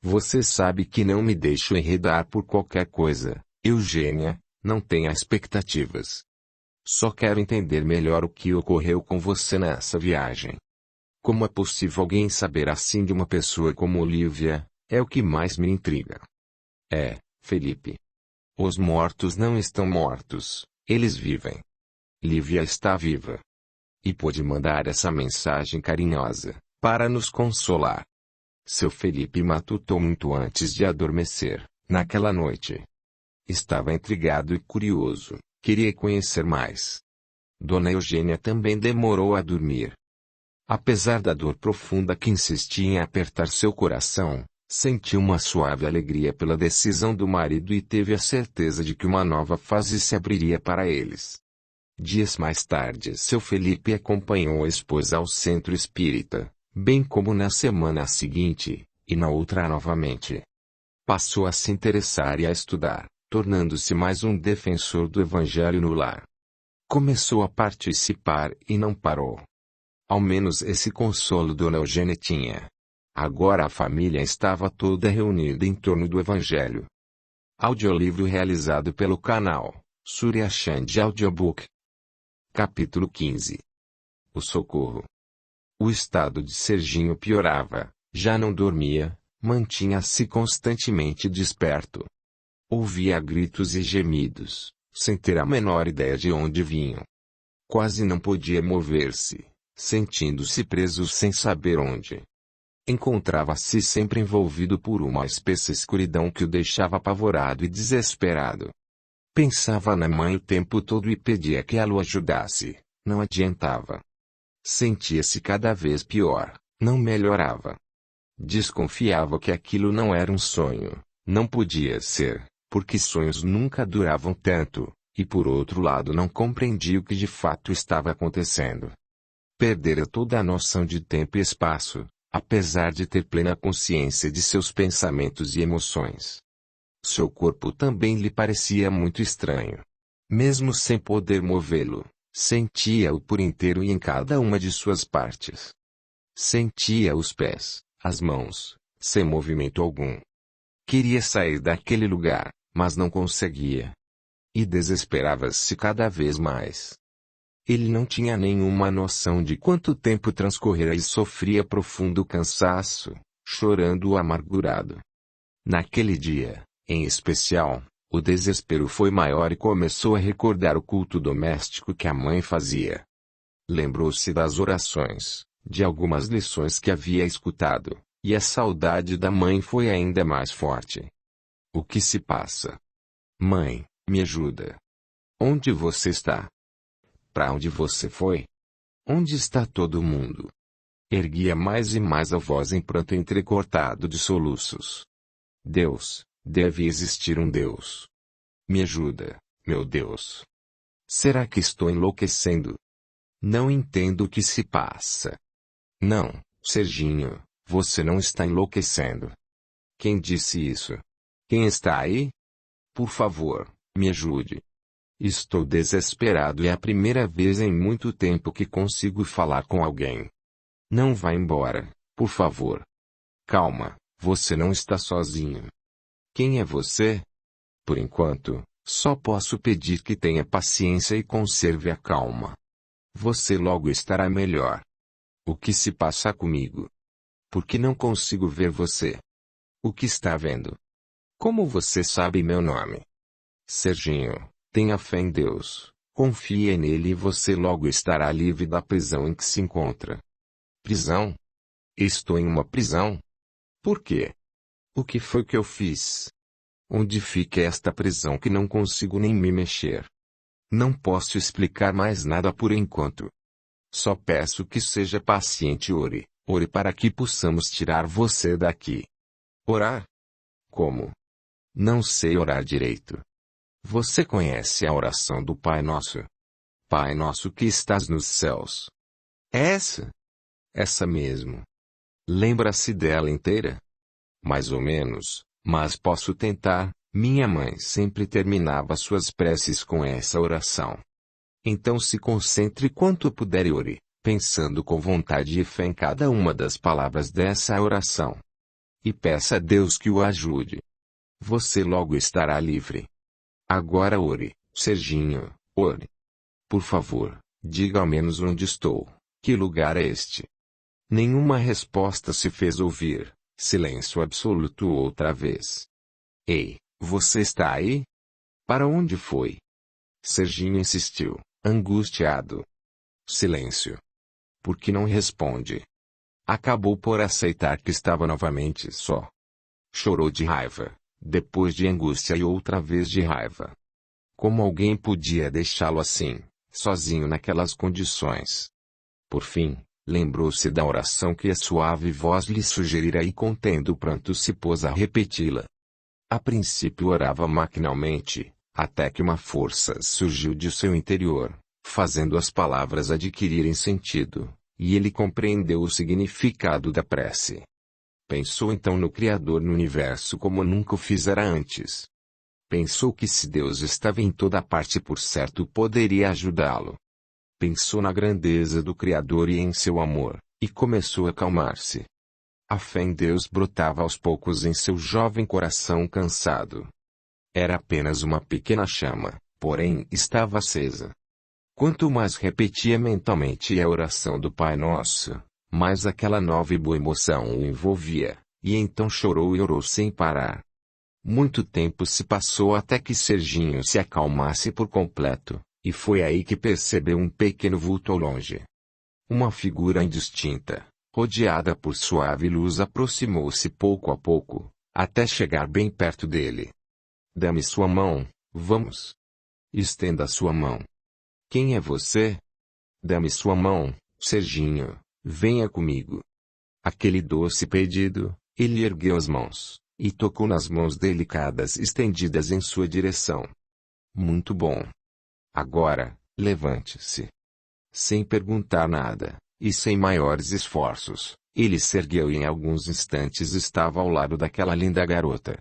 Você sabe que não me deixo enredar por qualquer coisa, Eugênia, não tenha expectativas. Só quero entender melhor o que ocorreu com você nessa viagem. Como é possível alguém saber assim de uma pessoa como Olivia, é o que mais me intriga. Felipe. Os mortos não estão mortos, eles vivem. Lívia está viva. E pôde mandar essa mensagem carinhosa, para nos consolar. Seu Felipe matutou muito antes de adormecer, naquela noite. Estava intrigado e curioso, queria conhecer mais. Dona Eugênia também demorou a dormir. Apesar da dor profunda que insistia em apertar seu coração, sentiu uma suave alegria pela decisão do marido e teve a certeza de que uma nova fase se abriria para eles. Dias mais tarde, seu Felipe acompanhou a esposa ao centro espírita, bem como na semana seguinte, e na outra novamente. Passou a se interessar e a estudar, tornando-se mais um defensor do Evangelho no lar. Começou a participar e não parou. Ao menos esse consolo Dona Eugênia tinha. Agora a família estava toda reunida em torno do Evangelho. Audiolivro realizado pelo canal Surya Chand Audiobook. Capítulo 15. O socorro. O estado de Serginho piorava, já não dormia, mantinha-se constantemente desperto. Ouvia gritos e gemidos, sem ter a menor ideia de onde vinham. Quase não podia mover-se, sentindo-se preso sem saber onde. Encontrava-se sempre envolvido por uma espessa escuridão que o deixava apavorado e desesperado. Pensava na mãe o tempo todo e pedia que ela o ajudasse, não adiantava. Sentia-se cada vez pior, não melhorava. Desconfiava que aquilo não era um sonho, não podia ser, porque sonhos nunca duravam tanto, e por outro lado não compreendia o que de fato estava acontecendo. Perdera toda a noção de tempo e espaço, apesar de ter plena consciência de seus pensamentos e emoções. Seu corpo também lhe parecia muito estranho. Mesmo sem poder movê-lo, sentia-o por inteiro e em cada uma de suas partes. Sentia os pés, as mãos, sem movimento algum. Queria sair daquele lugar, mas não conseguia. E desesperava-se cada vez mais. Ele não tinha nenhuma noção de quanto tempo transcorrera e sofria profundo cansaço, chorando amargurado. Naquele dia, em especial, o desespero foi maior e começou a recordar o culto doméstico que a mãe fazia. Lembrou-se das orações, de algumas lições que havia escutado, e a saudade da mãe foi ainda mais forte. O que se passa? Mãe, me ajuda. Onde você está? Para onde você foi? Onde está todo mundo? Erguia mais e mais a voz em pranto entrecortado de soluços. Deus, deve existir um Deus. Me ajuda, meu Deus. Será que estou enlouquecendo? Não entendo o que se passa. Não, Serginho, você não está enlouquecendo. Quem disse isso? Quem está aí? Por favor, me ajude. Estou desesperado e é a primeira vez em muito tempo que consigo falar com alguém. Não vá embora, por favor. Calma, você não está sozinho. Quem é você? Por enquanto, só posso pedir que tenha paciência e conserve a calma. Você logo estará melhor. O que se passa comigo? Por que não consigo ver você? O que está vendo? Como você sabe meu nome? Serginho, tenha fé em Deus, confie nele e você logo estará livre da prisão em que se encontra. Prisão? Estou em uma prisão? Por quê? O que foi que eu fiz? Onde fica esta prisão que não consigo nem me mexer? Não posso explicar mais nada por enquanto. Só peço que seja paciente e ore, ore para que possamos tirar você daqui. Orar? Como? Não sei orar direito. Você conhece a oração do Pai Nosso? Pai Nosso que estás nos céus. Essa? Essa mesmo. Lembra-se dela inteira? Mais ou menos, mas posso tentar. Minha mãe sempre terminava suas preces com essa oração. Então se concentre quanto puder e ore, pensando com vontade e fé em cada uma das palavras dessa oração. E peça a Deus que o ajude. Você logo estará livre. Agora ore, Serginho, ore. Por favor, diga ao menos onde estou. Que lugar é este? Nenhuma resposta se fez ouvir. Silêncio absoluto outra vez. Ei, você está aí? Para onde foi? Serginho insistiu, angustiado. Silêncio. Por que não responde? Acabou por aceitar que estava novamente só. Chorou de raiva, depois de angústia e outra vez de raiva. Como alguém podia deixá-lo assim, sozinho naquelas condições? Por fim, lembrou-se da oração que a suave voz lhe sugerira e contendo o pranto se pôs a repeti-la. A princípio orava maquinalmente, até que uma força surgiu de seu interior, fazendo as palavras adquirirem sentido, e ele compreendeu o significado da prece. Pensou então no Criador no universo como nunca o fizera antes. Pensou que se Deus estava em toda parte por certo poderia ajudá-lo. Pensou na grandeza do Criador e em seu amor, e começou a acalmar-se. A fé em Deus brotava aos poucos em seu jovem coração cansado. Era apenas uma pequena chama, porém estava acesa. Quanto mais repetia mentalmente a oração do Pai Nosso, mais aquela nova e boa emoção o envolvia, e então chorou e orou sem parar. Muito tempo se passou até que Serginho se acalmasse por completo, e foi aí que percebeu um pequeno vulto ao longe. Uma figura indistinta, rodeada por suave luz, aproximou-se pouco a pouco, até chegar bem perto dele. Dê-me sua mão, vamos. Estenda sua mão. Quem é você? Dê-me sua mão, Serginho, venha comigo. Aquele doce pedido, ele ergueu as mãos, e tocou nas mãos delicadas estendidas em sua direção. Muito bom. Agora, levante-se. Sem perguntar nada, e sem maiores esforços, ele se ergueu e em alguns instantes estava ao lado daquela linda garota.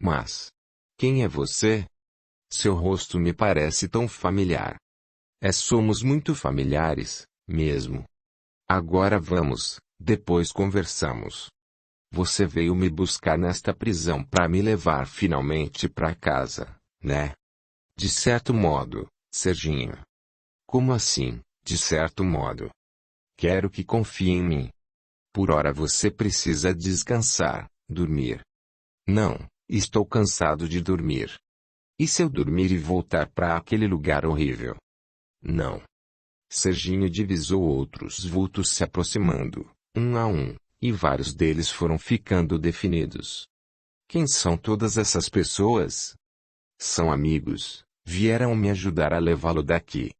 Mas, quem é você? Seu rosto me parece tão familiar. Somos muito familiares, mesmo. Agora vamos, depois conversamos. Você veio me buscar nesta prisão para me levar finalmente para casa, né? De certo modo, Serginho. Como assim, de certo modo? Quero que confie em mim. Por ora você precisa descansar, dormir. Não, estou cansado de dormir. E se eu dormir e voltar para aquele lugar horrível? Não. Serginho divisou outros vultos se aproximando, um a um, e vários deles foram ficando definidos. Quem são todas essas pessoas? São amigos, vieram me ajudar a levá-lo daqui.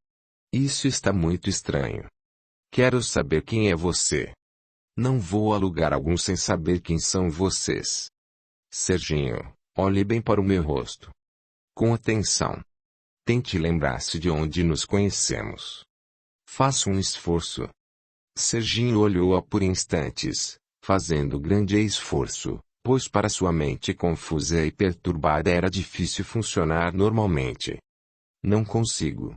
Isso está muito estranho. Quero saber quem é você. Não vou a lugar algum sem saber quem são vocês. Serginho, olhe bem para o meu rosto. Com atenção. Tente lembrar-se de onde nos conhecemos. Faça um esforço. Serginho olhou-a por instantes, fazendo grande esforço, pois para sua mente confusa e perturbada era difícil funcionar normalmente. Não consigo.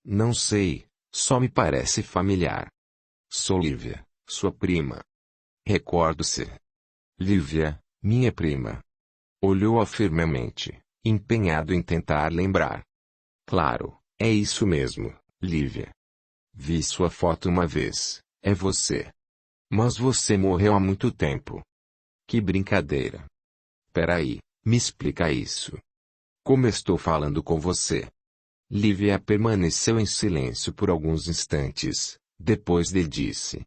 Não sei, só me parece familiar. Sou Lívia, sua prima. Recordo-se. Lívia, minha prima. Olhou-a firmemente, empenhado em tentar lembrar. Claro, é isso mesmo, Lívia. Vi sua foto uma vez, é você. Mas você morreu há muito tempo. Que brincadeira. Peraí, me explica isso. Como estou falando com você? Lívia permaneceu em silêncio por alguns instantes, depois lhe disse.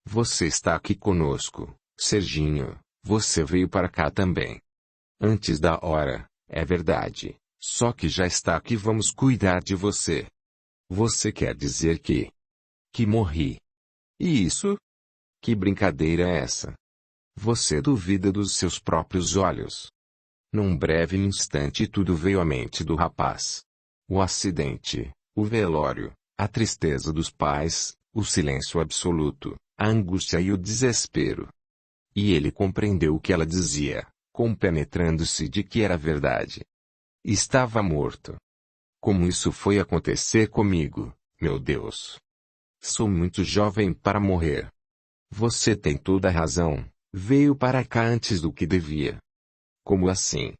Você está aqui conosco, Serginho, você veio para cá também. Antes da hora, é verdade, só que já está aqui, vamos cuidar de você. Você quer dizer que morri? E isso? Que brincadeira é essa? Você duvida dos seus próprios olhos. Num breve instante tudo veio à mente do rapaz. O acidente, o velório, a tristeza dos pais, o silêncio absoluto, a angústia e o desespero. E ele compreendeu o que ela dizia, compenetrando-se de que era verdade. Estava morto. Como isso foi acontecer comigo, meu Deus? Sou muito jovem para morrer. Você tem toda a razão, veio para cá antes do que devia. Como assim?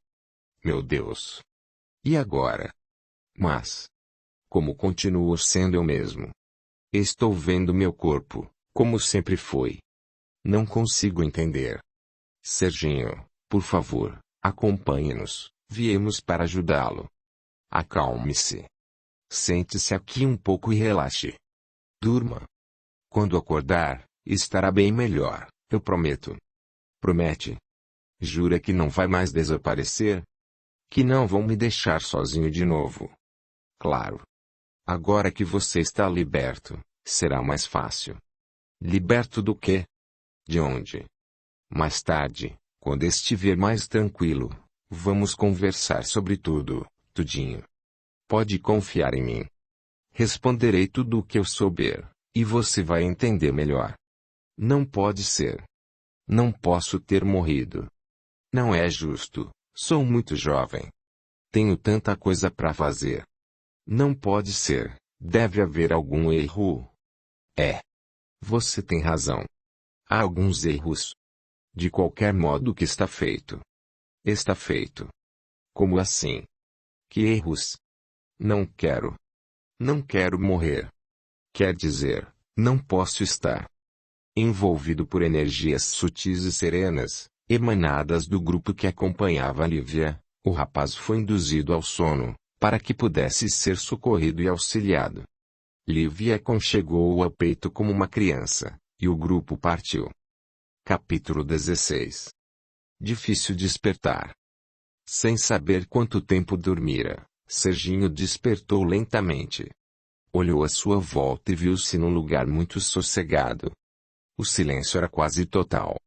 Meu Deus. E agora? Mas, como continuo sendo eu mesmo? Estou vendo meu corpo, como sempre foi. Não consigo entender. Serginho, por favor, acompanhe-nos, viemos para ajudá-lo. Acalme-se. Sente-se aqui um pouco e relaxe. Durma. Quando acordar, estará bem melhor, eu prometo. Promete? Jura que não vai mais desaparecer? Que não vão me deixar sozinho de novo? Claro. Agora que você está liberto, será mais fácil. Liberto do quê? De onde? Mais tarde, quando estiver mais tranquilo, vamos conversar sobre tudo, tudinho. Pode confiar em mim. Responderei tudo o que eu souber, e você vai entender melhor. Não pode ser. Não posso ter morrido. Não é justo, sou muito jovem. Tenho tanta coisa para fazer. Não pode ser, deve haver algum erro. É. Você tem razão. Há alguns erros. De qualquer modo o que está feito. Está feito. Como assim? Que erros? Não quero. Não quero morrer. Quer dizer, não posso estar envolvido por energias sutis e serenas, emanadas do grupo que acompanhava Lívia. O rapaz foi induzido ao sono, para que pudesse ser socorrido e auxiliado. Lívia aconchegou-o ao peito como uma criança, e o grupo partiu. Capítulo 16. Difícil despertar. Sem saber quanto tempo dormira, Serginho despertou lentamente. Olhou à sua volta e viu-se num lugar muito sossegado. O silêncio era quase total.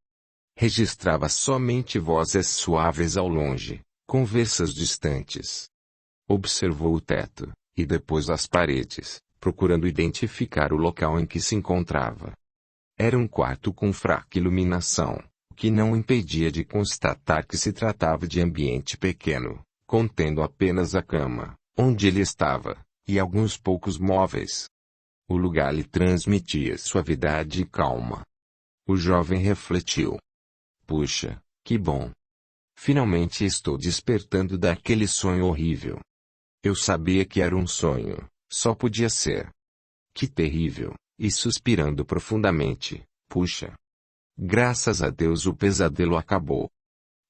Registrava somente vozes suaves ao longe, conversas distantes. Observou o teto, e depois as paredes, procurando identificar o local em que se encontrava. Era um quarto com fraca iluminação, o que não impedia de constatar que se tratava de ambiente pequeno, contendo apenas a cama, onde ele estava, e alguns poucos móveis. O lugar lhe transmitia suavidade e calma. O jovem refletiu. Puxa, que bom! Finalmente estou despertando daquele sonho horrível. Eu sabia que era um sonho, só podia ser. Que terrível! E suspirando profundamente, puxa! Graças a Deus o pesadelo acabou.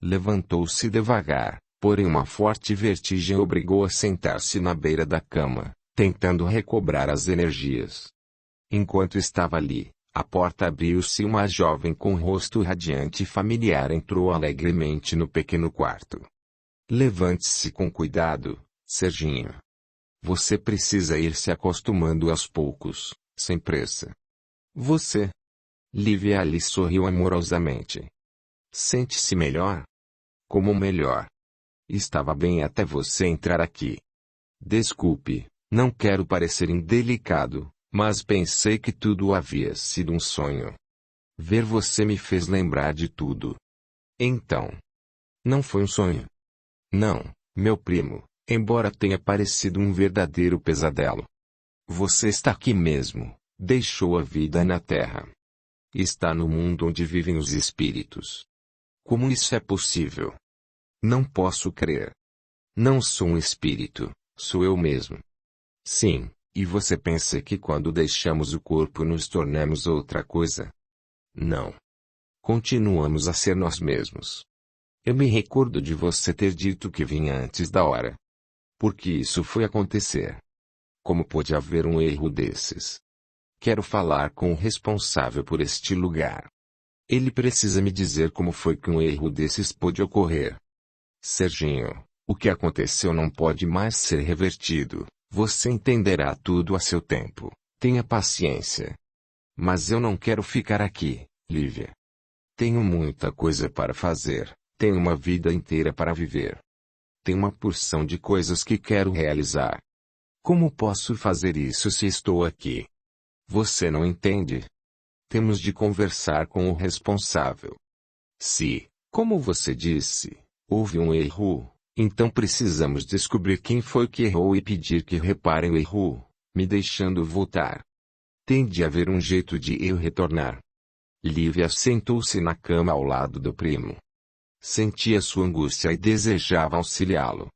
Levantou-se devagar, porém uma forte vertigem obrigou a sentar-se na beira da cama, tentando recobrar as energias. Enquanto estava ali, a porta abriu-se e uma jovem com rosto radiante e familiar entrou alegremente no pequeno quarto. Levante-se com cuidado, Serginho. Você precisa ir se acostumando aos poucos, sem pressa. Você? Lívia lhe sorriu amorosamente. Sente-se melhor? Como melhor? Estava bem até você entrar aqui. Desculpe, não quero parecer indelicado, mas pensei que tudo havia sido um sonho. Ver você me fez lembrar de tudo. Então, não foi um sonho? Não, meu primo, embora tenha parecido um verdadeiro pesadelo. Você está aqui mesmo, deixou a vida na Terra. Está no mundo onde vivem os espíritos. Como isso é possível? Não posso crer. Não sou um espírito, sou eu mesmo. Sim, e você pensa que quando deixamos o corpo nos tornamos outra coisa? Não. Continuamos a ser nós mesmos. Eu me recordo de você ter dito que vinha antes da hora. Por que isso foi acontecer? Como pode haver um erro desses? Quero falar com o responsável por este lugar. Ele precisa me dizer como foi que um erro desses pôde ocorrer. Serginho, o que aconteceu não pode mais ser revertido. Você entenderá tudo a seu tempo. Tenha paciência. Mas eu não quero ficar aqui, Lívia. Tenho muita coisa para fazer. Tenho uma vida inteira para viver. Tenho uma porção de coisas que quero realizar. Como posso fazer isso se estou aqui? Você não entende? Temos de conversar com o responsável. Se, como você disse, houve um erro, então precisamos descobrir quem foi que errou e pedir que reparem o erro, me deixando voltar. Tem de haver um jeito de eu retornar. Lívia sentou-se na cama ao lado do primo. Sentia sua angústia e desejava auxiliá-lo.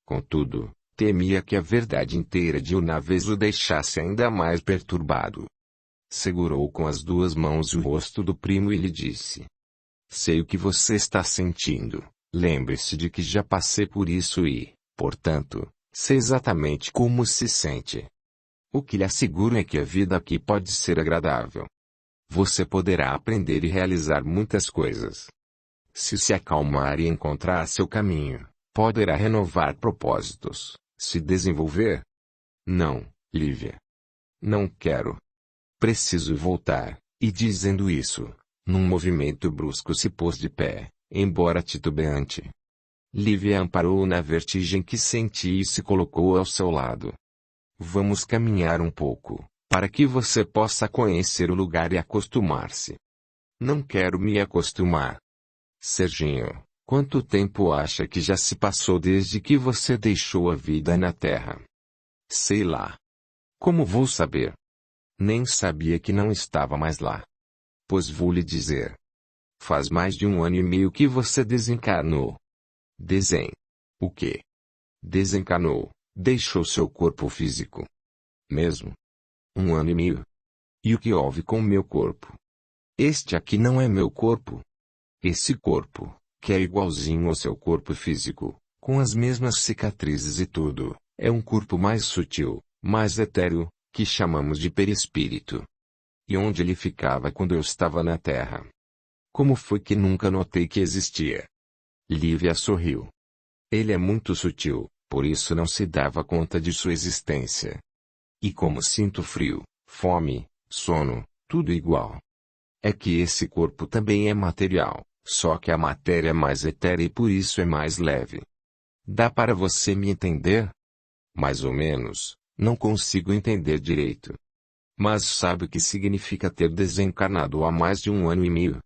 Contudo, temia que a verdade inteira de uma vez o deixasse ainda mais perturbado. Segurou com as duas mãos o rosto do primo e lhe disse: sei o que você está sentindo. Lembre-se de que já passei por isso e, portanto, sei exatamente como se sente. O que lhe asseguro é que a vida aqui pode ser agradável. Você poderá aprender e realizar muitas coisas. Se acalmar e encontrar seu caminho, poderá renovar propósitos, se desenvolver. Não, Lívia. Não quero. Preciso voltar. E dizendo isso, num movimento brusco se pôs de pé, embora titubeante. Lívia amparou-o na vertigem que sentia e se colocou ao seu lado. Vamos caminhar um pouco, para que você possa conhecer o lugar e acostumar-se. Não quero me acostumar. Serginho, quanto tempo acha que já se passou desde que você deixou a vida na Terra? Sei lá. Como vou saber? Nem sabia que não estava mais lá. Pois vou lhe dizer. Faz mais de 1 ano e meio que você desencarnou. O quê? Desencarnou, deixou seu corpo físico. Mesmo? 1 ano e meio. E o que houve com meu corpo? Este aqui não é meu corpo. Esse corpo, que é igualzinho ao seu corpo físico, com as mesmas cicatrizes e tudo, é um corpo mais sutil, mais etéreo, que chamamos de perispírito. E onde ele ficava quando eu estava na Terra? Como foi que nunca notei que existia? Lívia sorriu. Ele é muito sutil, por isso não se dava conta de sua existência. E como sinto frio, fome, sono, tudo igual. É que esse corpo também é material, só que a matéria é mais etérea e por isso é mais leve. Dá para você me entender? Mais ou menos, não consigo entender direito. Mas sabe o que significa ter desencarnado há mais de 1 ano e meio?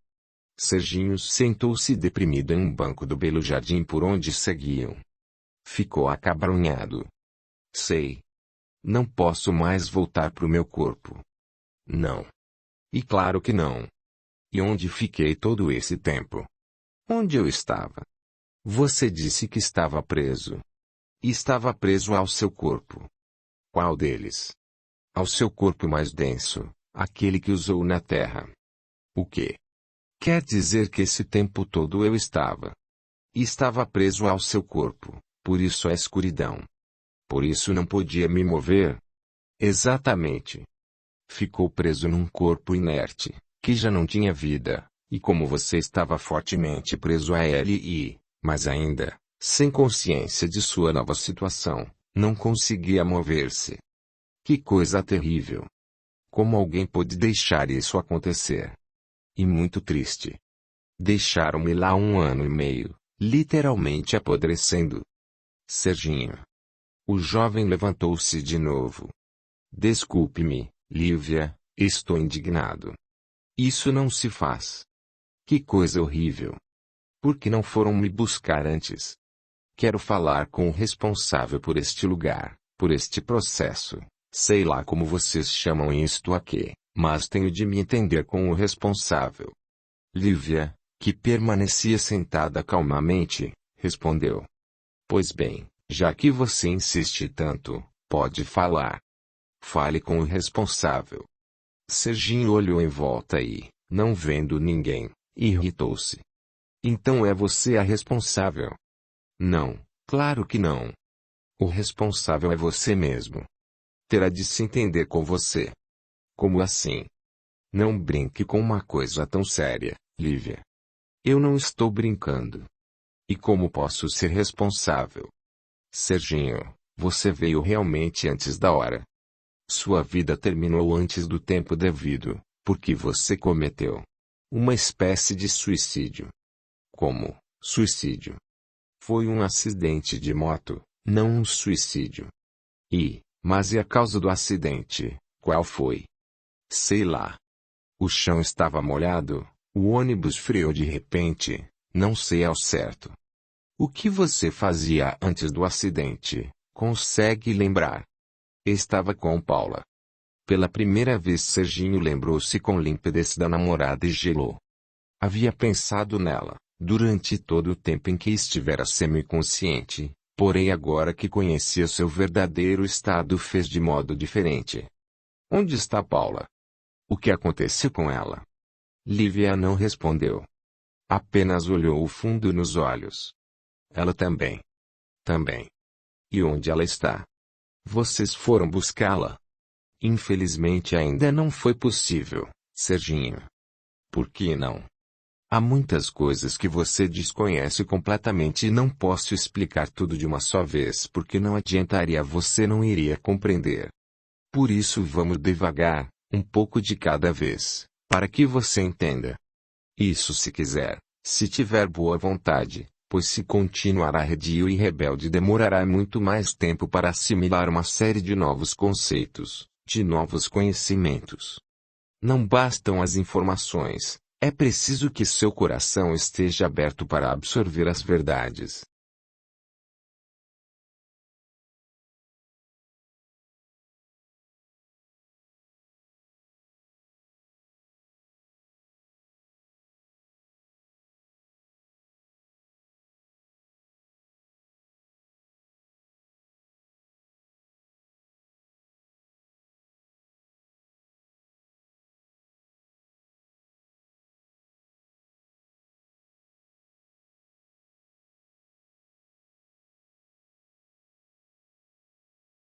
Serginho sentou-se deprimido em um banco do belo jardim por onde seguiam. Ficou acabrunhado. Sei. Não posso mais voltar para o meu corpo. Não. E claro que não. E onde fiquei todo esse tempo? Onde eu estava? Você disse que estava preso. E estava preso ao seu corpo. Qual deles? Ao seu corpo mais denso, aquele que usou na Terra. O quê? Quer dizer que esse tempo todo eu estava. E estava preso ao seu corpo, por isso a escuridão. Por isso não podia me mover? Exatamente. Ficou preso num corpo inerte, que já não tinha vida, e como você estava fortemente preso a ele e, mais ainda, sem consciência de sua nova situação, não conseguia mover-se. Que coisa terrível! Como alguém pôde deixar isso acontecer? E muito triste. Deixaram-me lá 1 ano e meio, literalmente apodrecendo. Serginho. O jovem levantou-se de novo. Desculpe-me, Lívia, estou indignado. Isso não se faz. Que coisa horrível. Por que não foram me buscar antes? Quero falar com o responsável por este lugar, por este processo. Sei lá como vocês chamam isto aqui, mas tenho de me entender com o responsável. Lívia, que permanecia sentada calmamente, respondeu. Pois bem, já que você insiste tanto, pode falar. Fale com o responsável. Serginho olhou em volta e, não vendo ninguém, irritou-se. Então é você a responsável? Não, claro que não. O responsável é você mesmo. Terá de se entender com você. Como assim? Não brinque com uma coisa tão séria, Lívia. Eu não estou brincando. E como posso ser responsável? Serginho, você veio realmente antes da hora. Sua vida terminou antes do tempo devido, porque você cometeu uma espécie de suicídio. Como, suicídio? Foi um acidente de moto, não um suicídio. Mas e a causa do acidente, qual foi? Sei lá. O chão estava molhado, o ônibus freou de repente, não sei ao certo. O que você fazia antes do acidente, consegue lembrar? Estava com Paula. Pela primeira vez Serginho lembrou-se com limpidez da namorada e gelou. Havia pensado nela, durante todo o tempo em que estivera semiconsciente, porém agora que conhecia seu verdadeiro estado fez de modo diferente. Onde está Paula? O que aconteceu com ela? Lívia não respondeu. Apenas olhou o fundo nos olhos. Ela também. Também. E onde ela está? Vocês foram buscá-la? Infelizmente ainda não foi possível, Serginho. Por que não? Há muitas coisas que você desconhece completamente e não posso explicar tudo de uma só vez porque não adiantaria, você não iria compreender. Por isso vamos devagar, um pouco de cada vez, para que você entenda. Isso se quiser, se tiver boa vontade, pois se continuar arredio e rebelde demorará muito mais tempo para assimilar uma série de novos conceitos, de novos conhecimentos. Não bastam as informações, é preciso que seu coração esteja aberto para absorver as verdades.